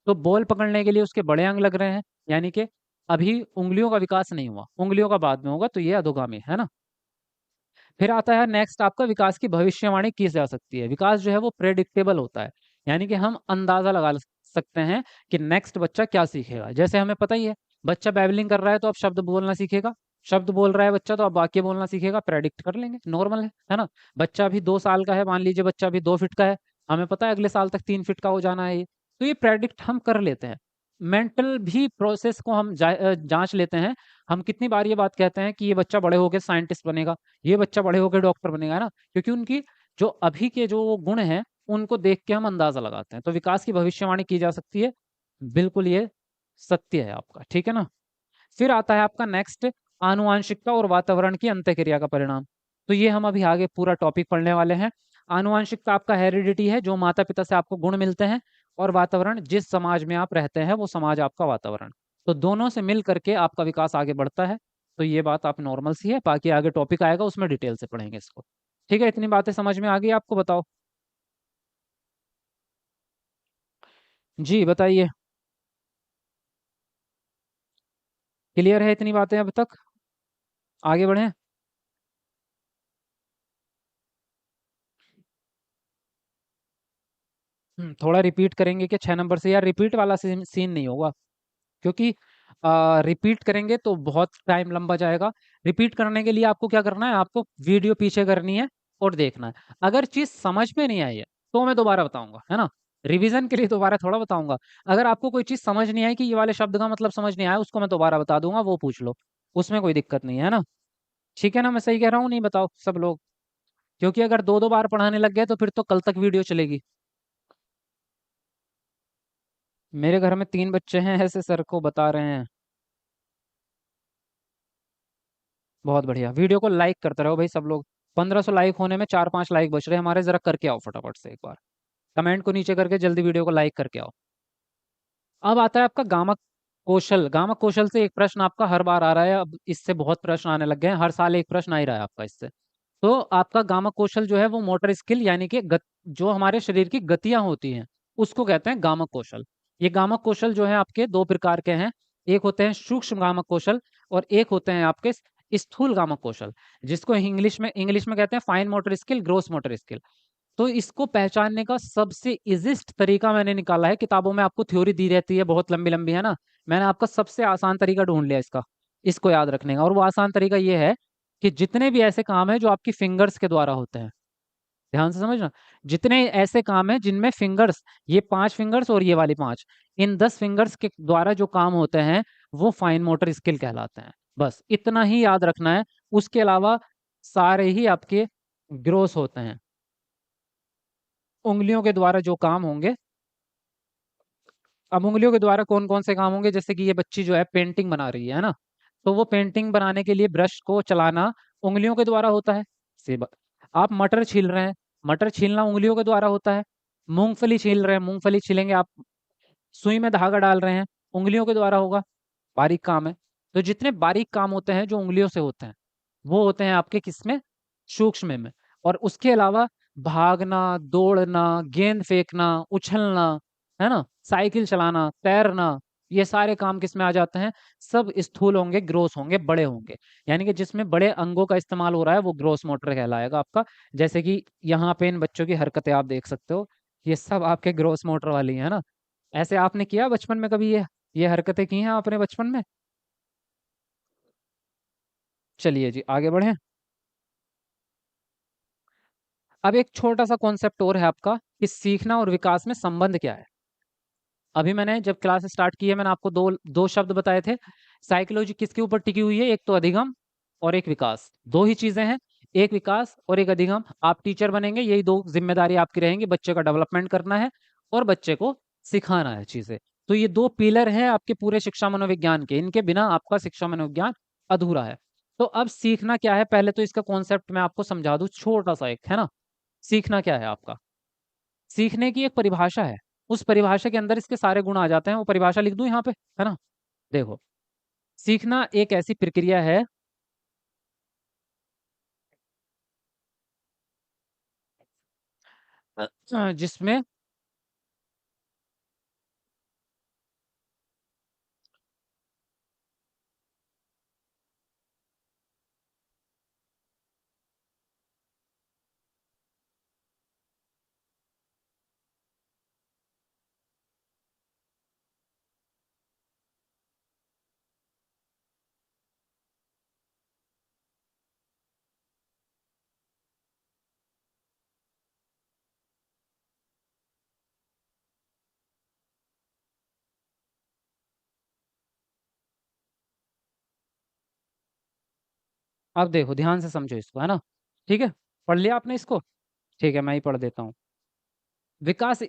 तो बॉल पकड़ने के लिए उसके बड़े अंग लग रहे हैं, यानी कि अभी उंगलियों का विकास नहीं हुआ, उंगलियों का बाद में होगा, तो ये अधोगामी है ना। फिर आता है नेक्स्ट आपका, विकास की भविष्यवाणी की जा सकती है। विकास जो है वो प्रेडिक्टेबल होता है, यानी कि हम अंदाजा लगा सकते हैं कि नेक्स्ट बच्चा क्या सीखेगा। जैसे हमें पता ही है, बच्चा बैबलिंग कर रहा है तो अब शब्द बोलना सीखेगा, शब्द बोल रहा है बच्चा तो अब वाक्य बोलना सीखेगा, प्रेडिक्ट कर लेंगे, नॉर्मल है ना। बच्चा अभी 2 साल का है, मान लीजिए बच्चा अभी 2 फीट का है, हमें पता है अगले साल तक 3 फीट का हो जाना है ये, तो ये प्रेडिक्ट हम कर लेते हैं। मेंटल भी प्रोसेस को हम जांच लेते हैं। हम कितनी बार ये बात कहते हैं कि ये बच्चा बड़े होकर साइंटिस्ट बनेगा, ये बच्चा बड़े होकर डॉक्टर बनेगा, है ना, क्योंकि उनकी जो अभी के जो गुण हैं उनको देख के हम अंदाजा लगाते हैं। तो विकास की भविष्यवाणी की जा सकती है, बिल्कुल ये सत्य है आपका, ठीक है ना। फिर आता है आपका नेक्स्ट, आनुवांशिकता और वातावरण की अंतःक्रिया का परिणाम। तो ये हम अभी आगे पूरा टॉपिक पढ़ने वाले हैं। आनुवांशिकता आपका हेरिडिटी है, जो माता पिता से आपको गुण मिलते हैं, और वातावरण, जिस समाज में आप रहते हैं वो समाज आपका वातावरण। तो दोनों से मिल करके आपका विकास आगे बढ़ता है। तो ये बात आप नॉर्मल सी है, बाकी आगे टॉपिक आएगा उसमें डिटेल से पढ़ेंगे इसको। ठीक है, इतनी बातें समझ में आ गई आपको? बताओ जी, बताइए। क्लियर है इतनी बातें अब तक? आगे बढ़ें? थोड़ा रिपीट करेंगे कि 6 नंबर से? यार रिपीट वाला सीन नहीं होगा, क्योंकि रिपीट करेंगे तो बहुत टाइम लंबा जाएगा। रिपीट करने के लिए आपको क्या करना है, आपको वीडियो पीछे करनी है और देखना है। अगर चीज समझ में नहीं आई है तो मैं दोबारा बताऊंगा, है ना। रिवीजन के लिए दोबारा थोड़ा बताऊंगा। अगर आपको कोई चीज समझ नहीं आई कि ये वाले शब्द का मतलब समझ नहीं आया, उसको मैं दोबारा बता दूंगा, वो पूछ लो, उसमें कोई दिक्कत नहीं है ना। ठीक है ना, मैं सही कह रहा हूँ नहीं? बताओ सब लोग। क्योंकि अगर दो दो बार पढ़ाने लग गए तो फिर तो कल तक वीडियो चलेगी। मेरे घर में 3 बच्चे हैं, ऐसे सर को बता रहे हैं। बहुत बढ़िया, वीडियो को लाइक करते रहो भाई सब लोग। 1500 लाइक होने में 4-5 लाइक बच रहे हैं हमारे, जरा करके आओ फटाफट से एक बार। कमेंट को नीचे करके जल्दी वीडियो को लाइक करके आओ। अब आता है आपका गामक कौशल। गामक कौशल से एक प्रश्न आपका हर बार आ रहा है, अब इससे बहुत प्रश्न आने लग गए हैं, हर साल एक प्रश्न आ ही रहा है आपका इससे। तो आपका गामक कौशल जो है वो मोटर स्किल, यानी कि जो हमारे शरीर की गतियां होती हैं उसको कहते हैं गामक कौशल। ये गामक कौशल जो है आपके 2 प्रकार के हैं। एक होते हैं सूक्ष्म गामक कौशल, और एक होते हैं आपके स्थूल गामक कौशल, जिसको इंग्लिश में कहते हैं fine motor skill, gross motor skill. तो इसको पहचानने का सबसे इजिस्ट तरीका मैंने निकाला है। किताबों में आपको थ्योरी दी रहती है बहुत लंबी लंबी, है ना। मैंने आपका सबसे आसान तरीका ढूंढ लिया इसका, इसको याद रखने का। और वो आसान तरीका ये है कि जितने भी ऐसे काम है जो आपकी फिंगर्स के द्वारा होते हैं, ध्यान से समझना, जितने ऐसे काम है जिनमें फिंगर्स, ये 5 फिंगर्स और ये वाली 5, इन 10 फिंगर्स के द्वारा जो काम होते हैं वो फाइन मोटर स्किल कहलाते हैं। बस इतना ही याद रखना है। उसके अलावा सारे ही आपके ग्रोस होते हैं। उंगलियों के द्वारा जो काम होंगे, अब उंगलियों के द्वारा कौन कौन से काम होंगे, जैसे कि ये बच्ची जो है पेंटिंग बना रही है ना, तो वो पेंटिंग बनाने के लिए ब्रश को चलाना उंगलियों के द्वारा होता है। आप मटर छील रहे हैं, मटर छीलना उंगलियों के द्वारा होता है। मूंगफली छील रहे हैं, मूंगफली छीलेंगे आप, सुई में धागा डाल रहे हैं, उंगलियों के द्वारा होगा, बारीक काम है। तो जितने बारीक काम होते हैं जो उंगलियों से होते हैं, वो होते हैं आपके किसमें, सूक्ष्म में। और उसके अलावा भागना, दौड़ना, गेंद फेंकना, उछलना, है ना, साइकिल चलाना, तैरना, ये सारे काम किस में आ जाते हैं, सब स्थूल होंगे, ग्रोस होंगे, बड़े होंगे। यानी कि जिसमें बड़े अंगों का इस्तेमाल हो रहा है वो ग्रोस मोटर कहलाएगा आपका। जैसे कि यहाँ पे इन बच्चों की हरकतें आप देख सकते हो, ये सब आपके ग्रोस मोटर वाली है ना। ऐसे आपने किया बचपन में कभी ये हरकतें की हैं आपने बचपन में? चलिए जी आगे बढ़ें। अब एक छोटा सा कॉन्सेप्ट और है आपका कि सीखना और विकास में संबंध क्या है। अभी मैंने जब क्लास स्टार्ट की है मैंने आपको दो दो शब्द बताए थे। साइकोलॉजी किसके ऊपर टिकी हुई है, एक तो अधिगम और एक विकास, दो ही चीजें हैं, एक विकास और एक अधिगम। आप टीचर बनेंगे, यही दो जिम्मेदारी आपकी रहेंगी, बच्चे का डेवलपमेंट करना है और बच्चे को सिखाना है चीजें। तो ये दो पिलर हैं आपके पूरे शिक्षा मनोविज्ञान के, इनके बिना आपका शिक्षा मनोविज्ञान अधूरा है। तो अब सीखना क्या है, पहले तो इसका कॉन्सेप्ट मैं आपको समझा दूं छोटा सा एक, है ना। सीखना क्या है आपका, सीखने की एक परिभाषा है, उस परिभाषा के अंदर इसके सारे गुण आ जाते हैं। वो परिभाषा लिख दूं यहाँ पे, है ना। देखो, सीखना एक ऐसी प्रक्रिया है जिसमें अब देखो ध्यान से समझो इसको, है ना। ठीक है, पढ़ लिया आपने इसको? ठीक है, मैं ही पढ़ देता हूँ। विकास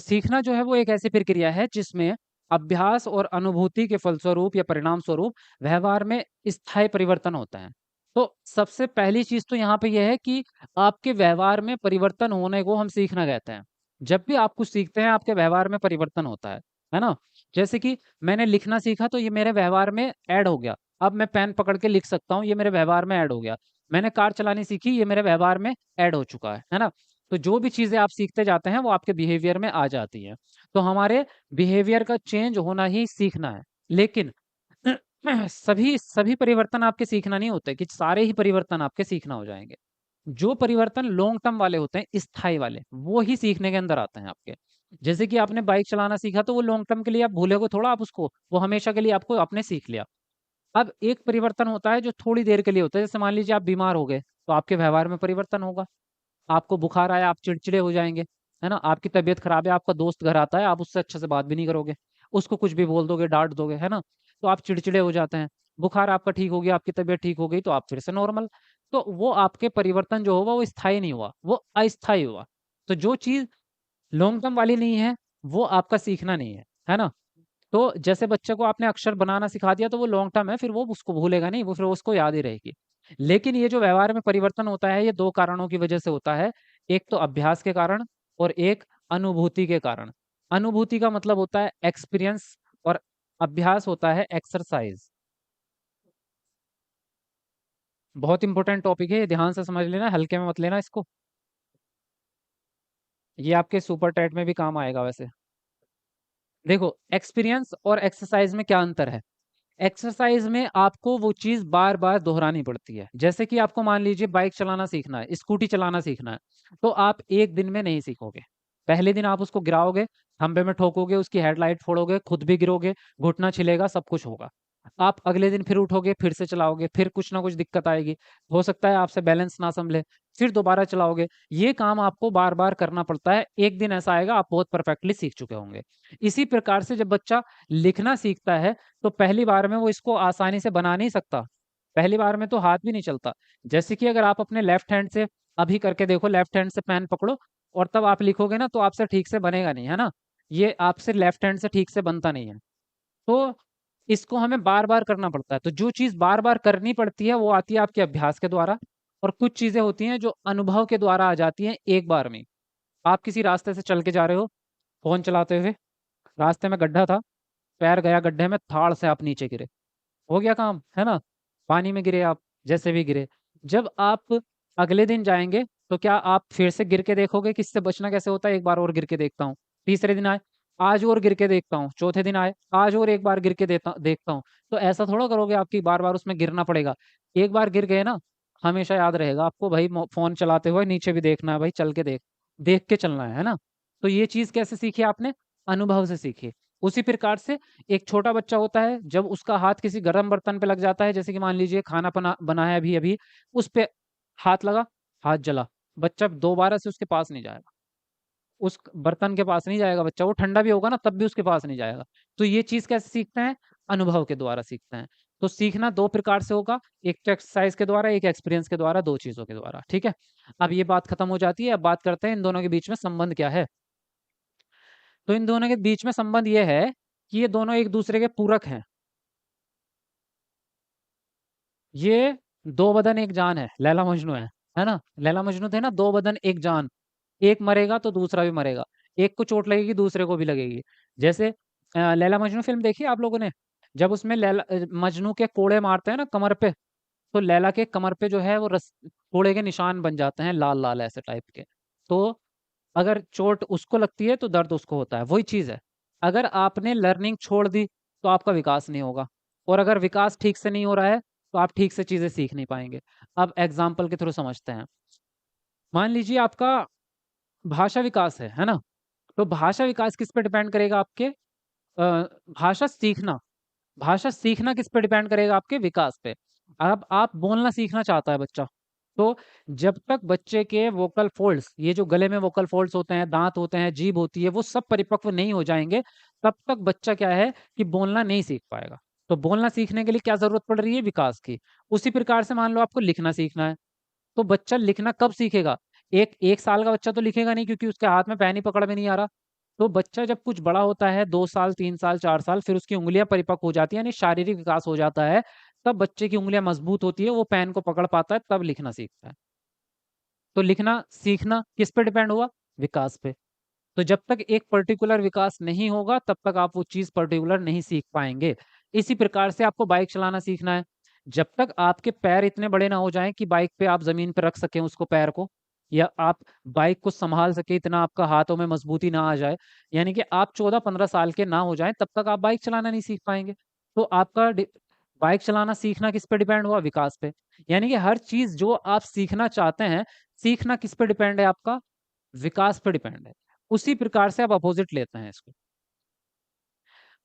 सीखना जो है वो एक ऐसी प्रक्रिया है जिसमें अभ्यास और अनुभूति के फलस्वरूप या परिणाम स्वरूप व्यवहार में स्थायी परिवर्तन होता है। तो सबसे पहली चीज तो यहाँ पे यह है कि आपके व्यवहार में परिवर्तन होने को हम सीखना कहते हैं। जब भी आप कुछ सीखते हैं आपके व्यवहार में परिवर्तन होता है ना। जैसे कि मैंने लिखना सीखा तो ये मेरे व्यवहार में ऐड हो गया, अब मैं पेन पकड़ के लिख सकता हूँ, ये मेरे व्यवहार में ऐड हो गया। मैंने कार चलानी सीखी, ये मेरे व्यवहार में ऐड हो चुका है ना। तो जो भी चीजें आप सीखते जाते हैं वो आपके बिहेवियर में आ जाती हैं। तो हमारे बिहेवियर का चेंज होना ही सीखना है। लेकिन सभी सभी परिवर्तन आपके सीखना नहीं होते कि सारे ही परिवर्तन आपके सीखना हो जाएंगे। जो परिवर्तन लॉन्ग टर्म वाले होते हैं, स्थायी वाले, वो ही सीखने के अंदर आते हैं आपके। जैसे कि आपने बाइक चलाना सीखा तो वो लॉन्ग टर्म के लिए आप भूलोगे थोड़ा, आप उसको, वो हमेशा के लिए आपको आपने सीख लिया। अब एक परिवर्तन होता है जो थोड़ी देर के लिए होता है, जैसे मान लीजिए आप बीमार हो गए तो आपके व्यवहार में परिवर्तन होगा। आपको बुखार आया, आप चिड़चिड़े हो जाएंगे, है ना। आपकी तबीयत खराब है, आपका दोस्त घर आता है, आप उससे अच्छे से बात भी नहीं करोगे, उसको कुछ भी बोल दोगे, डांट दोगे, है ना। तो आप चिड़चिड़े हो जाते हैं। बुखार आपका ठीक हो गया, आपकी तबीयत ठीक हो गई तो आप फिर से नॉर्मल। तो वो आपके परिवर्तन जो हुआ वो स्थायी नहीं हुआ, वो अस्थायी हुआ। तो जो चीज लॉन्ग टर्म वाली नहीं है वो आपका सीखना नहीं है ना। तो जैसे बच्चे को आपने अक्षर बनाना सिखा दिया तो वो लॉन्ग टर्म है, फिर वो उसको भूलेगा नहीं, वो फिर उसको याद ही रहेगी। लेकिन ये जो व्यवहार में परिवर्तन होता है ये दो कारणों की वजह से होता है। एक तो अभ्यास के कारण और एक अनुभूति के कारण। अनुभूति का मतलब होता है एक्सपीरियंस और अभ्यास होता है एक्सरसाइज। बहुत इंपॉर्टेंट टॉपिक है, ये ध्यान से समझ लेना, हल्के में मत लेना इसको। ये आपके सुपर टैट में भी काम आएगा वैसे। देखो, एक्सपीरियंस और एक्सरसाइज में क्या अंतर है। एक्सरसाइज में आपको वो चीज बार बार दोहरानी पड़ती है। जैसे कि आपको मान लीजिए बाइक चलाना सीखना है, स्कूटी चलाना सीखना है, तो आप एक दिन में नहीं सीखोगे। पहले दिन आप उसको गिराओगे, खंबे में ठोकोगे, उसकी हेडलाइट फोड़ोगे, खुद भी गिरोगे, घुटना छिलेगा, सब कुछ होगा। आप अगले दिन फिर उठोगे, फिर से चलाओगे, फिर कुछ ना कुछ दिक्कत आएगी, हो सकता है आपसे बैलेंस ना संभले, फिर दोबारा चलाओगे। ये काम आपको बार बार करना पड़ता है, एक दिन ऐसा आएगा आप बहुत परफेक्टली सीख चुके होंगे। इसी प्रकार से जब बच्चा लिखना सीखता है तो पहली बार में वो इसको आसानी से बना नहीं सकता, पहली बार में तो हाथ भी नहीं चलता। जैसे कि अगर आप अपने लेफ्ट हैंड से अभी करके देखो, लेफ्ट हैंड से पेन पकड़ो और तब आप लिखोगे ना तो आपसे ठीक से बनेगा नहीं, है ना। ये आपसे लेफ्ट हैंड से ठीक से बनता नहीं है। तो इसको हमें बार बार करना पड़ता है। तो जो चीज बार बार करनी पड़ती है वो आती है आपके अभ्यास के द्वारा, और कुछ चीजें होती हैं जो अनुभव के द्वारा आ जाती हैं एक बार में। आप किसी रास्ते से चल के जा रहे हो, फोन चलाते हुए, रास्ते में गड्ढा था, पैर गया गड्ढे में, थाड़ से आप नीचे गिरे, हो गया काम, है ना? पानी में गिरे आप, जैसे भी गिरे। जब आप अगले दिन जाएंगे तो क्या आप फिर से गिर के देखोगे कि इससे बचना कैसे होता है, एक बार और गिर के देखता हूँ, तीसरे दिन आए, आज और गिर के देखता हूँ, चौथे दिन आए, आज और एक बार गिर के देखता हूँ। तो ऐसा थोड़ा करोगे आपकी बार बार उसमें गिरना पड़ेगा। एक बार गिर गए ना, हमेशा याद रहेगा आपको भाई, फोन चलाते हुए नीचे भी देखना है भाई, चल के देख, देख के चलना है ना? तो ये चीज कैसे सीखी आपने? अनुभव से सीखी। उसी प्रकार से एक छोटा बच्चा होता है, जब उसका हाथ किसी गर्म बर्तन पे लग जाता है, जैसे कि मान लीजिए खाना बनाया अभी अभी, उस पे हाथ लगा, हाथ जला, बच्चा दोबारा से उसके पास नहीं जाएगा, उस बर्तन के पास नहीं जाएगा बच्चा, वो ठंडा भी होगा ना तब भी उसके पास नहीं जाएगा। तो ये चीज कैसे सीखते हैं? अनुभव के द्वारा सीखते हैं। तो सीखना दो प्रकार से होगा, एक तो एक्सरसाइज के द्वारा, एक एक्सपीरियंस के द्वारा, दो चीजों के द्वारा, ठीक है? अब ये बात खत्म हो जाती है, अब बात करते हैं इन दोनों के बीच में संबंध क्या है। तो इन दोनों के बीच में संबंध ये है कि ये दोनों एक दूसरे के पूरक हैं। ये दो बदन एक जान है, लैला मजनू है ना? लैला मजनू थे ना, दो बदन एक जान, एक मरेगा तो दूसरा भी मरेगा, एक को चोट लगेगी दूसरे को भी लगेगी। जैसे लैला मजनू फिल्म देखी है आप लोगों ने? जब उसमें मजनू के कोड़े मारते हैं ना कमर पे, तो लैला के कमर पे जो है वो कोड़े के निशान बन जाते हैं, लाल लाल ऐसे टाइप के। तो अगर चोट उसको लगती है तो दर्द उसको होता है, वही चीज है। अगर आपने लर्निंग छोड़ दी तो आपका विकास नहीं होगा, और अगर विकास ठीक से नहीं हो रहा है तो आप ठीक से चीजें सीख नहीं पाएंगे। अब एग्जाम्पल के थ्रू समझते हैं। मान लीजिए आपका भाषा विकास है ना? तो भाषा विकास किस पे डिपेंड करेगा? आपके भाषा सीखना, भाषा सीखना किस पे डिपेंड करेगा? आपके विकास पे। अब आप बोलना सीखना चाहता है बच्चा, तो जब तक बच्चे के वोकल फोल्ड्स, ये जो गले में वोकल फोल्ड्स होते हैं, दांत होते हैं, जीभ होती है, वो सब परिपक्व नहीं हो जाएंगे, तब तक बच्चा क्या है कि बोलना नहीं सीख पाएगा। तो बोलना सीखने के लिए क्या जरूरत पड़ रही है? विकास की। उसी प्रकार से मान लो आपको लिखना सीखना है, तो बच्चा लिखना कब सीखेगा? एक एक साल का बच्चा तो लिखेगा नहीं, क्योंकि उसके हाथ में पेन ही पकड़ में नहीं आ रहा। तो बच्चा जब कुछ बड़ा होता है, 2 साल, 3 साल, 4 साल, फिर उसकी उंगलियां परिपक्व हो जाती है, यानी शारीरिक विकास हो जाता है, तब बच्चे की उंगलियां मजबूत होती है, वो पेन को पकड़ पाता है, तब लिखना सीखता है। तो लिखना सीखना किस पे डिपेंड हुआ? विकास पे। तो जब तक एक पर्टिकुलर विकास नहीं होगा तब तक आप वो चीज पर्टिकुलर नहीं सीख पाएंगे। इसी प्रकार से आपको बाइक चलाना सीखना है, जब तक आपके पैर इतने बड़े ना हो जाएं कि बाइक पे आप जमीन पे रख सकें उसको, पैर को, या आप बाइक को संभाल सके, इतना आपका हाथों में मजबूती ना आ जाए, यानी कि आप 14-15 साल के ना हो जाएं, तब तक आप बाइक चलाना नहीं सीख पाएंगे। तो आपका बाइक चलाना सीखना किस पे डिपेंड हुआ? विकास पे। यानी कि हर चीज जो आप सीखना चाहते हैं, सीखना किस पे डिपेंड है? आपका विकास पे डिपेंड है। उसी प्रकार से आप अपोजिट लेते हैं इसको।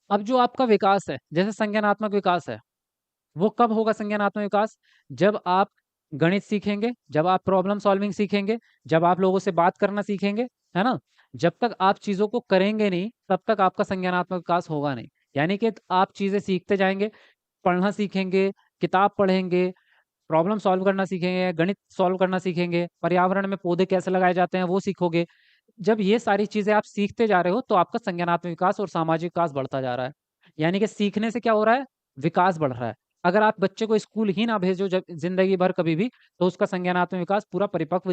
अब जो आपका विकास है, जैसे संज्ञानात्मक विकास है, वो कब होगा संज्ञानात्मक विकास? जब आप गणित सीखेंगे, जब आप प्रॉब्लम सॉल्विंग सीखेंगे, जब आप लोगों से बात करना सीखेंगे, है ना? जब तक आप चीजों को करेंगे नहीं तब तक आपका संज्ञानात्मक विकास होगा नहीं। यानी कि आप चीजें सीखते जाएंगे, पढ़ना सीखेंगे, किताब पढ़ेंगे, प्रॉब्लम सॉल्व करना सीखेंगे, गणित सॉल्व करना सीखेंगे, पर्यावरण में पौधे कैसे लगाए जाते हैं वो सीखोगे। जब ये सारी चीजें आप सीखते जा रहे हो तो आपका संज्ञानात्मक विकास और सामाजिक विकास बढ़ता जा रहा है। यानी कि सीखने से क्या हो रहा है? विकास बढ़ रहा है। अगर आप बच्चे को स्कूल ही ना भेजो जब जिंदगी भर कभी भी, तो उसका संज्ञानात्मक विकास पूरा परिपक्व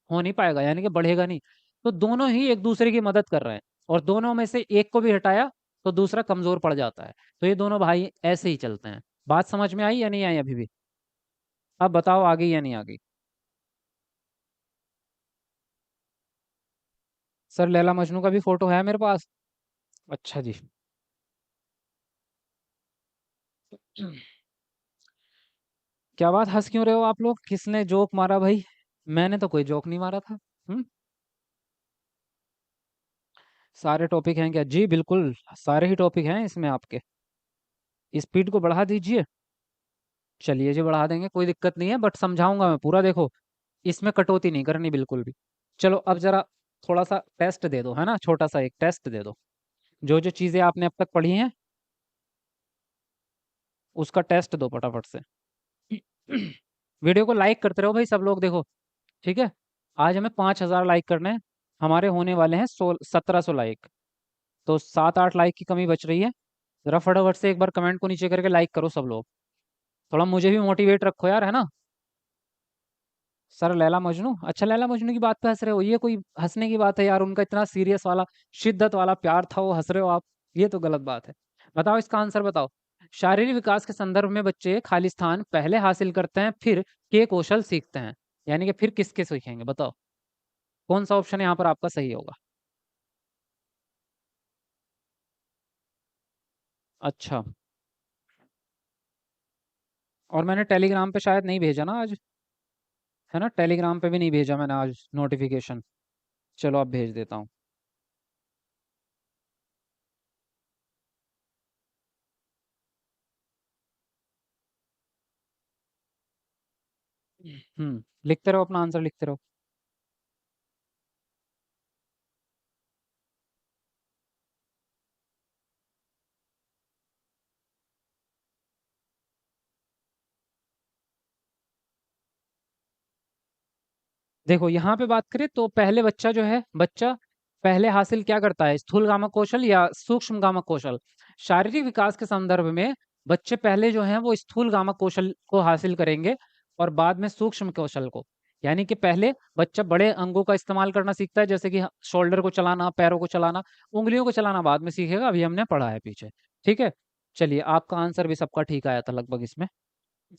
हो नहीं पाएगा, यानी कि बढ़ेगा नहीं। तो दोनों ही एक दूसरे की मदद कर रहे हैं, और दोनों में से एक को भी हटाया तो दूसरा कमजोर पड़ जाता है। तो ये दोनों भाई ऐसे ही चलते हैं। बात समझ में आई या नहीं आई अभी भी? अब बताओ आ गई या नहीं आ गई? सर लैला मजनू का भी फोटो है मेरे पास। अच्छा जी। क्या बात, हंस क्यों रहे हो आप लोग? किसने जोक मारा भाई? मैंने तो कोई जोक नहीं मारा था। हम्म। सारे टॉपिक हैं क्या? जी बिल्कुल, सारे ही टॉपिक हैं इसमें आपके। स्पीड को बढ़ा दीजिए। चलिए जी, बढ़ा देंगे, कोई दिक्कत नहीं है, बट समझाऊंगा मैं पूरा, देखो, इसमें कटौती नहीं करनी बिल्कुल भी। चलो अब जरा थोड़ा सा टेस्ट दे दो, है ना, छोटा सा एक टेस्ट दे दो। जो जो चीजें आपने अब तक पढ़ी हैं उसका टेस्ट दो फटाफट से। वीडियो को लाइक करते रहो भाई सब लोग, देखो, ठीक है? आज हमें 5,000 लाइक करने हैं, हमारे होने वाले हैं 1,700 लाइक। तो 7-8 लाइक की कमी बच रही है। जरा फटाफट से एक बार कमेंट को नीचे करके लाइक करो सब लोग, थोड़ा मुझे भी मोटिवेट रखो यार, है ना? सर लैला मजनू, अच्छा लैला मजनू की बात पे हंस रहे हो, ये कोई हंसने की बात है यार? उनका इतना सीरियस वाला शिद्दत वाला प्यार था, वो हंस रहे हो आप? ये तो गलत बात है। बताओ इसका आंसर बताओ। शारीरिक विकास के संदर्भ में बच्चे खाली स्थान पहले हासिल करते हैं, फिर के कौशल सीखते हैं। यानी कि फिर किसके सीखेंगे बताओ? कौन सा ऑप्शन यहाँ पर आपका सही होगा? अच्छा। और मैंने टेलीग्राम पे शायद नहीं भेजा ना आज, है ना? टेलीग्राम पे भी नहीं भेजा मैंने आज नोटिफिकेशन। चलो अब भेज देता हूँ। लिखते रहो, अपना आंसर लिखते रहो। देखो यहाँ पे बात करें तो पहले बच्चा जो है, बच्चा पहले हासिल क्या करता है, स्थूलगामक कौशल या सूक्ष्मगामक कौशल? शारीरिक विकास के संदर्भ में बच्चे पहले जो हैं वो स्थूलगामक कौशल को हासिल करेंगे और बाद में सूक्ष्म कौशल को। यानी कि पहले बच्चा बड़े अंगों का इस्तेमाल करना सीखता है, जैसे कि शोल्डर को चलाना, पैरों को चलाना, उंगलियों को चलाना बाद में सीखेगा, अभी हमने पढ़ा है पीछे। ठीक है। चलिए आपका आंसर भी सबका ठीक आया था लगभग इसमें।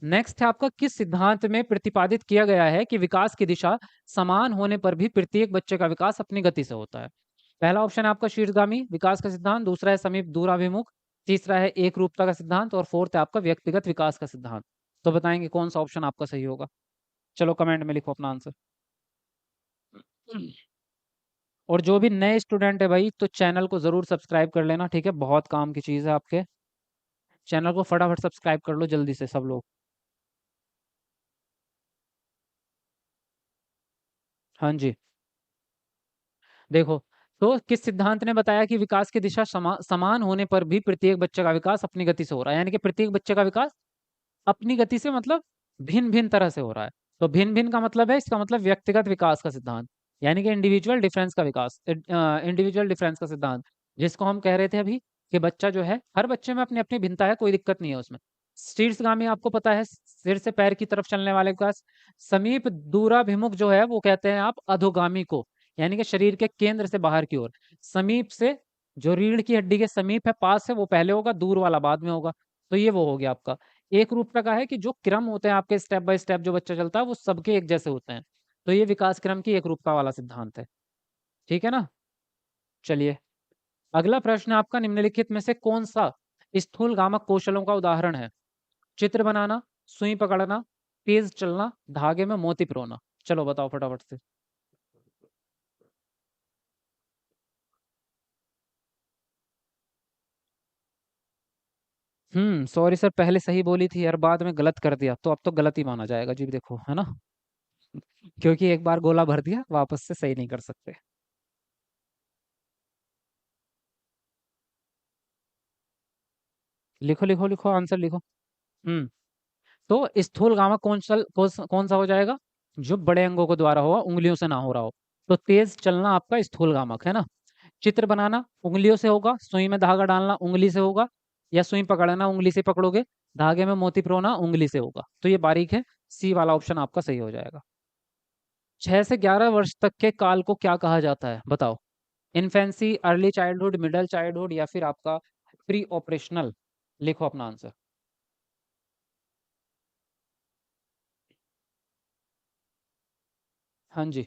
नेक्स्ट है आपका, किस सिद्धांत में प्रतिपादित किया गया है कि विकास की दिशा समान होने पर भी प्रत्येक बच्चे का विकास अपनी गति से होता है? पहला ऑप्शन है आपका शीर्षगामी विकास का सिद्धांत, दूसरा है समीप दूराभिमुख, तीसरा है एक रूपता का सिद्धांत और फोर्थ है आपका व्यक्तिगत विकास का सिद्धांत। तो बताएंगे कौन सा ऑप्शन आपका सही होगा? चलो कमेंट में लिखो अपना आंसर। और जो भी नए स्टूडेंट है भाई, तो चैनल को जरूर सब्सक्राइब कर लेना, ठीक है? बहुत काम की चीज है आपके। चैनल को फटाफट सब्सक्राइब कर लो जल्दी से सब लोग। हाँ जी। देखो, तो किस सिद्धांत ने बताया कि विकास की दिशा समान होने पर भी प्रत्येक बच्चे का विकास अपनी गति से हो रहा है? यानी कि प्रत्येक बच्चे का विकास अपनी गति से मतलब भिन्न भिन्न तरह से हो रहा है। तो भिन्न भिन्न का मतलब है, इसका मतलब व्यक्तिगत विकास का सिद्धांत, यानी कि इंडिविजुअल डिफरेंस का विकास, इंडिविजुअल डिफरेंस का सिद्धांत, जिसको हम कह रहे थे अभी कि बच्चा जो है, हर बच्चे में अपनी अपनी भिन्नता है, कोई दिक्कत नहीं है उसमें। शीर्षगामी आपको पता है, सिर से पैर की तरफ चलने वाले विकास। समीप दूराभिमुख जो है वो कहते हैं आप अधोगामी को, यानी कि शरीर के केंद्र से बाहर की ओर। समीप से, जो रीढ़ की हड्डी के समीप है, पास है, वो पहले होगा, दूर वाला बाद में होगा। तो ये वो हो गया आपका। एक रूपता का है कि जो क्रम होते हैं आपके स्टेप बाय स्टेप जो बच्चा चलता है वो सबके एक जैसे होते हैं। तो ये विकास क्रम की एक रूपता वाला सिद्धांत है। ठीक है ना? चलिए, अगला प्रश्न आपका, निम्नलिखित में से कौन सा स्थूल गामक कौशलों का उदाहरण है? चित्र बनाना, सुई पकड़ना, तेज चलना, धागे में मोती पिरोना। चलो बताओ फटाफट से। सॉरी सर, पहले सही बोली थी यार, बाद में गलत कर दिया, तो अब तो गलत ही माना जाएगा जी, देखो है ना? क्योंकि एक बार गोला भर दिया, वापस से सही नहीं कर सकते। लिखो लिखो लिखो, आंसर लिखो। हम्म तो स्थूल गामक कौन सा हो जाएगा? जो बड़े अंगों को द्वारा हुआ, उंगलियों से ना हो रहा हो। तो तेज चलना आपका स्थूल गामक है ना? चित्र बनाना उंगलियों से होगा, सुई में धागा डालना उंगली से होगा, या सुई पकड़ना उंगली से पकड़ोगे, धागे में मोती पिरोना उंगली से होगा। तो ये बारीक है, सी वाला ऑप्शन आपका सही हो जाएगा। 6 से 11 वर्ष तक के काल को क्या कहा जाता है बताओ? Infancy, early childhood, middle childhood, या फिर आपका प्री ऑपरेशनल? लिखो अपना आंसर। हाँ जी।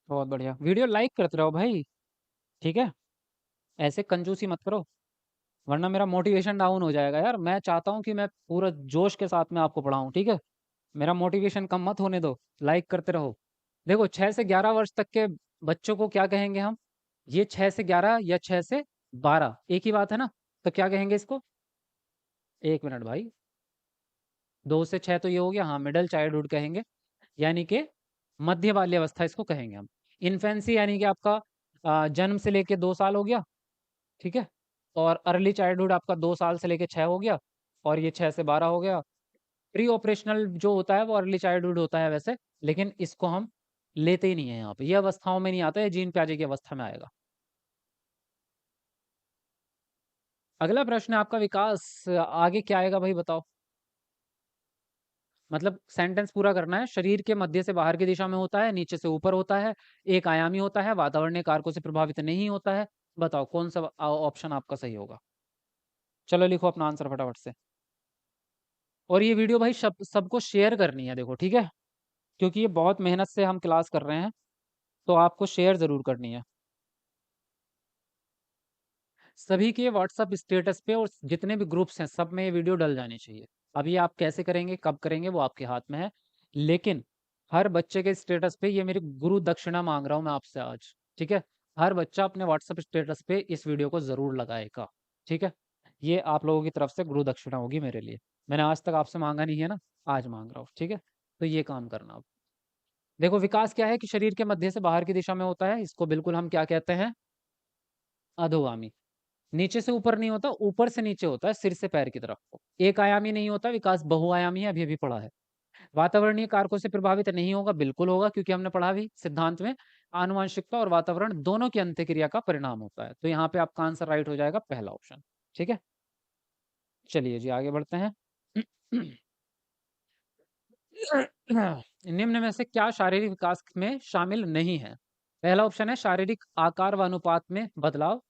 बहुत बढ़िया, वीडियो लाइक करते रहो भाई। ठीक है, ऐसे कंजूसी मत करो, वरना मेरा मोटिवेशन डाउन हो जाएगा यार। मैं चाहता हूँ कि मैं पूरा जोश के साथ में आपको पढ़ाऊँ, ठीक है? मेरा मोटिवेशन कम मत होने दो, लाइक करते रहो। देखो, 6 से 11 वर्ष तक के बच्चों को क्या कहेंगे हम? ये 6 से 11 या 6 से 12 एक ही बात है ना? तो क्या कहेंगे इसको? एक मिनट भाई, 2 से 6 तो ये हो गया, हाँ, मिडल चाइल्डहुड कहेंगे, यानी कि मध्य बाल्य अवस्था इसको कहेंगे हम। इन्फेंसी यानी कि आपका जन्म से लेके 2 साल हो गया, ठीक है? और अर्ली चाइल्डहुड आपका 2 साल से लेके 6 हो गया, और ये 6 से 12 हो गया। प्री ऑपरेशनल जो होता है वो अर्ली चाइल्डहुड होता है वैसे, लेकिन इसको हम लेते ही नहीं है यहाँ पे, ये अवस्थाओं में नहीं आता है, जीन प्याजे की अवस्था में आएगा। अगला प्रश्न है आपका, विकास आगे क्या आएगा भाई बताओ। मतलब सेंटेंस पूरा करना है। शरीर के मध्य से बाहर की दिशा में होता है, नीचे से ऊपर होता है, एक आयामी होता है, वातावरणीय कारकों से प्रभावित नहीं होता है। बताओ कौन सा ऑप्शन आपका सही होगा। चलो लिखो अपना आंसर फटाफट से। और ये वीडियो भाई सबको शेयर करनी है, देखो ठीक है, क्योंकि ये बहुत मेहनत से हम क्लास कर रहे हैं, तो आपको शेयर जरूर करनी है। सभी के व्हाट्सएप स्टेटस पे और जितने भी ग्रुप्स हैं सब में ये वीडियो डल जानी चाहिए। अब ये आप कैसे करेंगे, कब करेंगे, वो आपके हाथ में है। लेकिन हर बच्चे के स्टेटस पे, ये मेरी गुरु दक्षिणा मांग रहा हूँ मैं आपसे आज, ठीक है। हर बच्चा अपने व्हाट्सएप स्टेटस पे इस वीडियो को जरूर लगाएगा, ठीक है। ये आप लोगों की तरफ से गुरु दक्षिणा होगी मेरे लिए। मैंने आज तक आपसे मांगा नहीं है ना, आज मांग रहा हूँ, ठीक है। तो ये काम करना अब। देखो विकास क्या है कि शरीर के मध्य से बाहर की दिशा में होता है, इसको बिल्कुल हम क्या कहते हैं, अधोगामी। नीचे से ऊपर नहीं होता, ऊपर से नीचे होता है, सिर से पैर की तरफ को। एक आयामी नहीं होता, विकास बहुआयामी है, अभी अभी पढ़ा है। वातावरणीय कारकों से प्रभावित नहीं होगा, बिल्कुल होगा, क्योंकि हमने पढ़ा भी सिद्धांत में, आनुवंशिकता और वातावरण दोनों की अंत्यक्रिया का परिणाम होता है। तो यहाँ पे आपका आंसर राइट हो जाएगा पहला ऑप्शन, ठीक है। चलिए जी आगे बढ़ते हैं। निम्न में से क्या शारीरिक विकास में शामिल नहीं है। पहला ऑप्शन है शारीरिक आकार व अनुपात में बदलाव।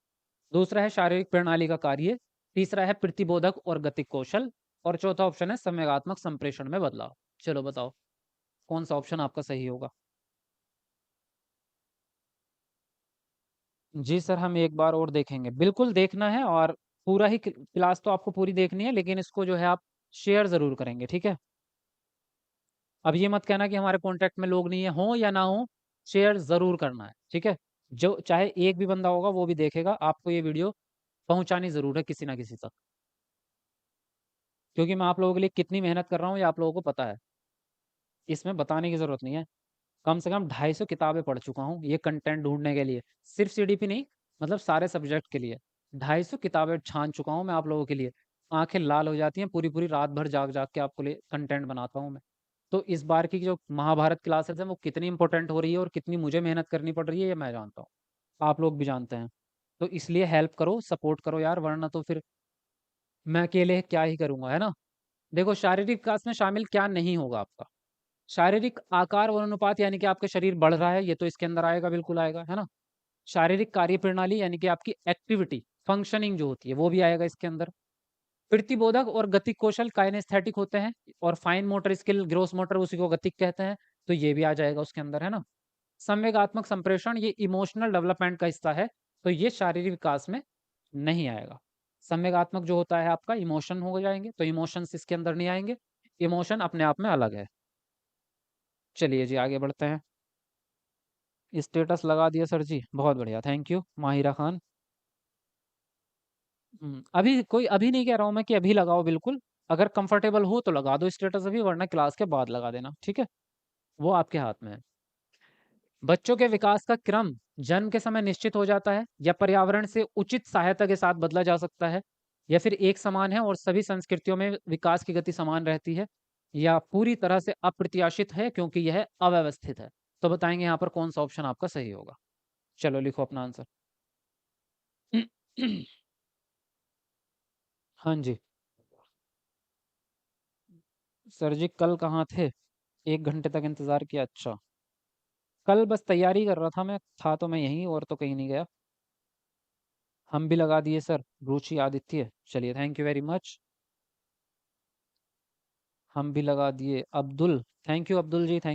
दूसरा है शारीरिक प्रणाली का कार्य। तीसरा है प्रतिबोधक और गतिक कौशल। और चौथा ऑप्शन है संवेगात्मक संप्रेषण में बदलाव। चलो बताओ कौन सा ऑप्शन आपका सही होगा। जी सर, हम एक बार और देखेंगे, बिल्कुल देखना है, और पूरा ही क्लास तो आपको पूरी देखनी है, लेकिन इसको जो है आप शेयर जरूर करेंगे, ठीक है। अब ये मत कहना कि हमारे कांटेक्ट में लोग नहीं है, हो या ना हो, शेयर जरूर करना है, ठीक है। जो चाहे एक भी बंदा होगा वो भी देखेगा, आपको ये वीडियो पहुंचानी जरूर है किसी ना किसी तक, क्योंकि मैं आप लोगों के लिए कितनी मेहनत कर रहा हूँ ये आप लोगों को पता है, इसमें बताने की जरूरत नहीं है। कम से कम 250 किताबें पढ़ चुका हूँ ये कंटेंट ढूंढने के लिए, सिर्फ सीडीपी नहीं, मतलब सारे सब्जेक्ट के लिए 250 किताबें छान चुका हूँ मैं आप लोगों के लिए। आंखें लाल हो जाती हैं, पूरी पूरी रात भर जाग जाग के आपको लिए कंटेंट बनाता हूँ मैं। तो इस बार की जो महाभारत क्लासेस है वो कितनी इंपॉर्टेंट हो रही है और कितनी मुझे मेहनत करनी पड़ रही है, ये मैं जानता हूँ, आप लोग भी जानते हैं। तो इसलिए हेल्प करो, सपोर्ट करो यार, वरना तो फिर मैं अकेले क्या ही करूंगा, है ना। देखो शारीरिक विकास में शामिल क्या नहीं होगा आपका। शारीरिक आकार और अनुपात, यानी कि आपका शरीर बढ़ रहा है, ये तो इसके अंदर आएगा, बिल्कुल आएगा, है ना। शारीरिक कार्य प्रणाली यानी कि आपकी एक्टिविटी, फंक्शनिंग जो होती है वो भी आएगा इसके अंदर। प्रतिबोधक और गतिक कौशल काइनेस्थेटिक होते हैं, और fine motor skill, gross motor, उसी को गतिक कहते हैं, तो ये भी आ जाएगा उसके अंदर, है ना। संवेगात्मक संप्रेषण ये इमोशनल डेवलपमेंट का हिस्सा है, तो ये शारीरिक विकास में नहीं आएगा। संवेगात्मक जो होता है आपका इमोशन हो जाएंगे, तो इमोशंस इसके अंदर नहीं आएंगे, इमोशन अपने आप में अलग है। चलिए जी आगे बढ़ते हैं। स्टेटस लगा दिया सर जी, बहुत बढ़िया, थैंक यू माहिरा खान। अभी कोई, अभी नहीं कह रहा हूँ मैं कि अभी लगाओ, बिल्कुल अगर कंफर्टेबल हो तो लगा दो स्टेटस अभी, वरना क्लास के बाद लगा देना, ठीक है। वो आपके हाथ में है। बच्चों के विकास का क्रम जन्म के समय निश्चित हो जाता है, या पर्यावरण से उचित सहायता के साथ बदला जा सकता है, या फिर एक समान है और सभी संस्कृतियों में विकास की गति समान रहती है, या पूरी तरह से अप्रत्याशित है क्योंकि यह अव्यवस्थित है। तो बताएंगे यहाँ पर कौन सा ऑप्शन आपका सही होगा। चलो लिखो अपना आंसर। हाँ जी। सर जी कल कहाँ थे, 1 घंटे तक इंतजार किया, अच्छा। कल बस तैयारी कर रहा था मैं, था तो मैं यहीं, और तो कहीं नहीं गया। हम भी लगा दिए सर, रुचि आदित्य, चलिए थैंक यू वेरी मच। हम भी लगा दिए, Abdul, thank you Abdul ji, thank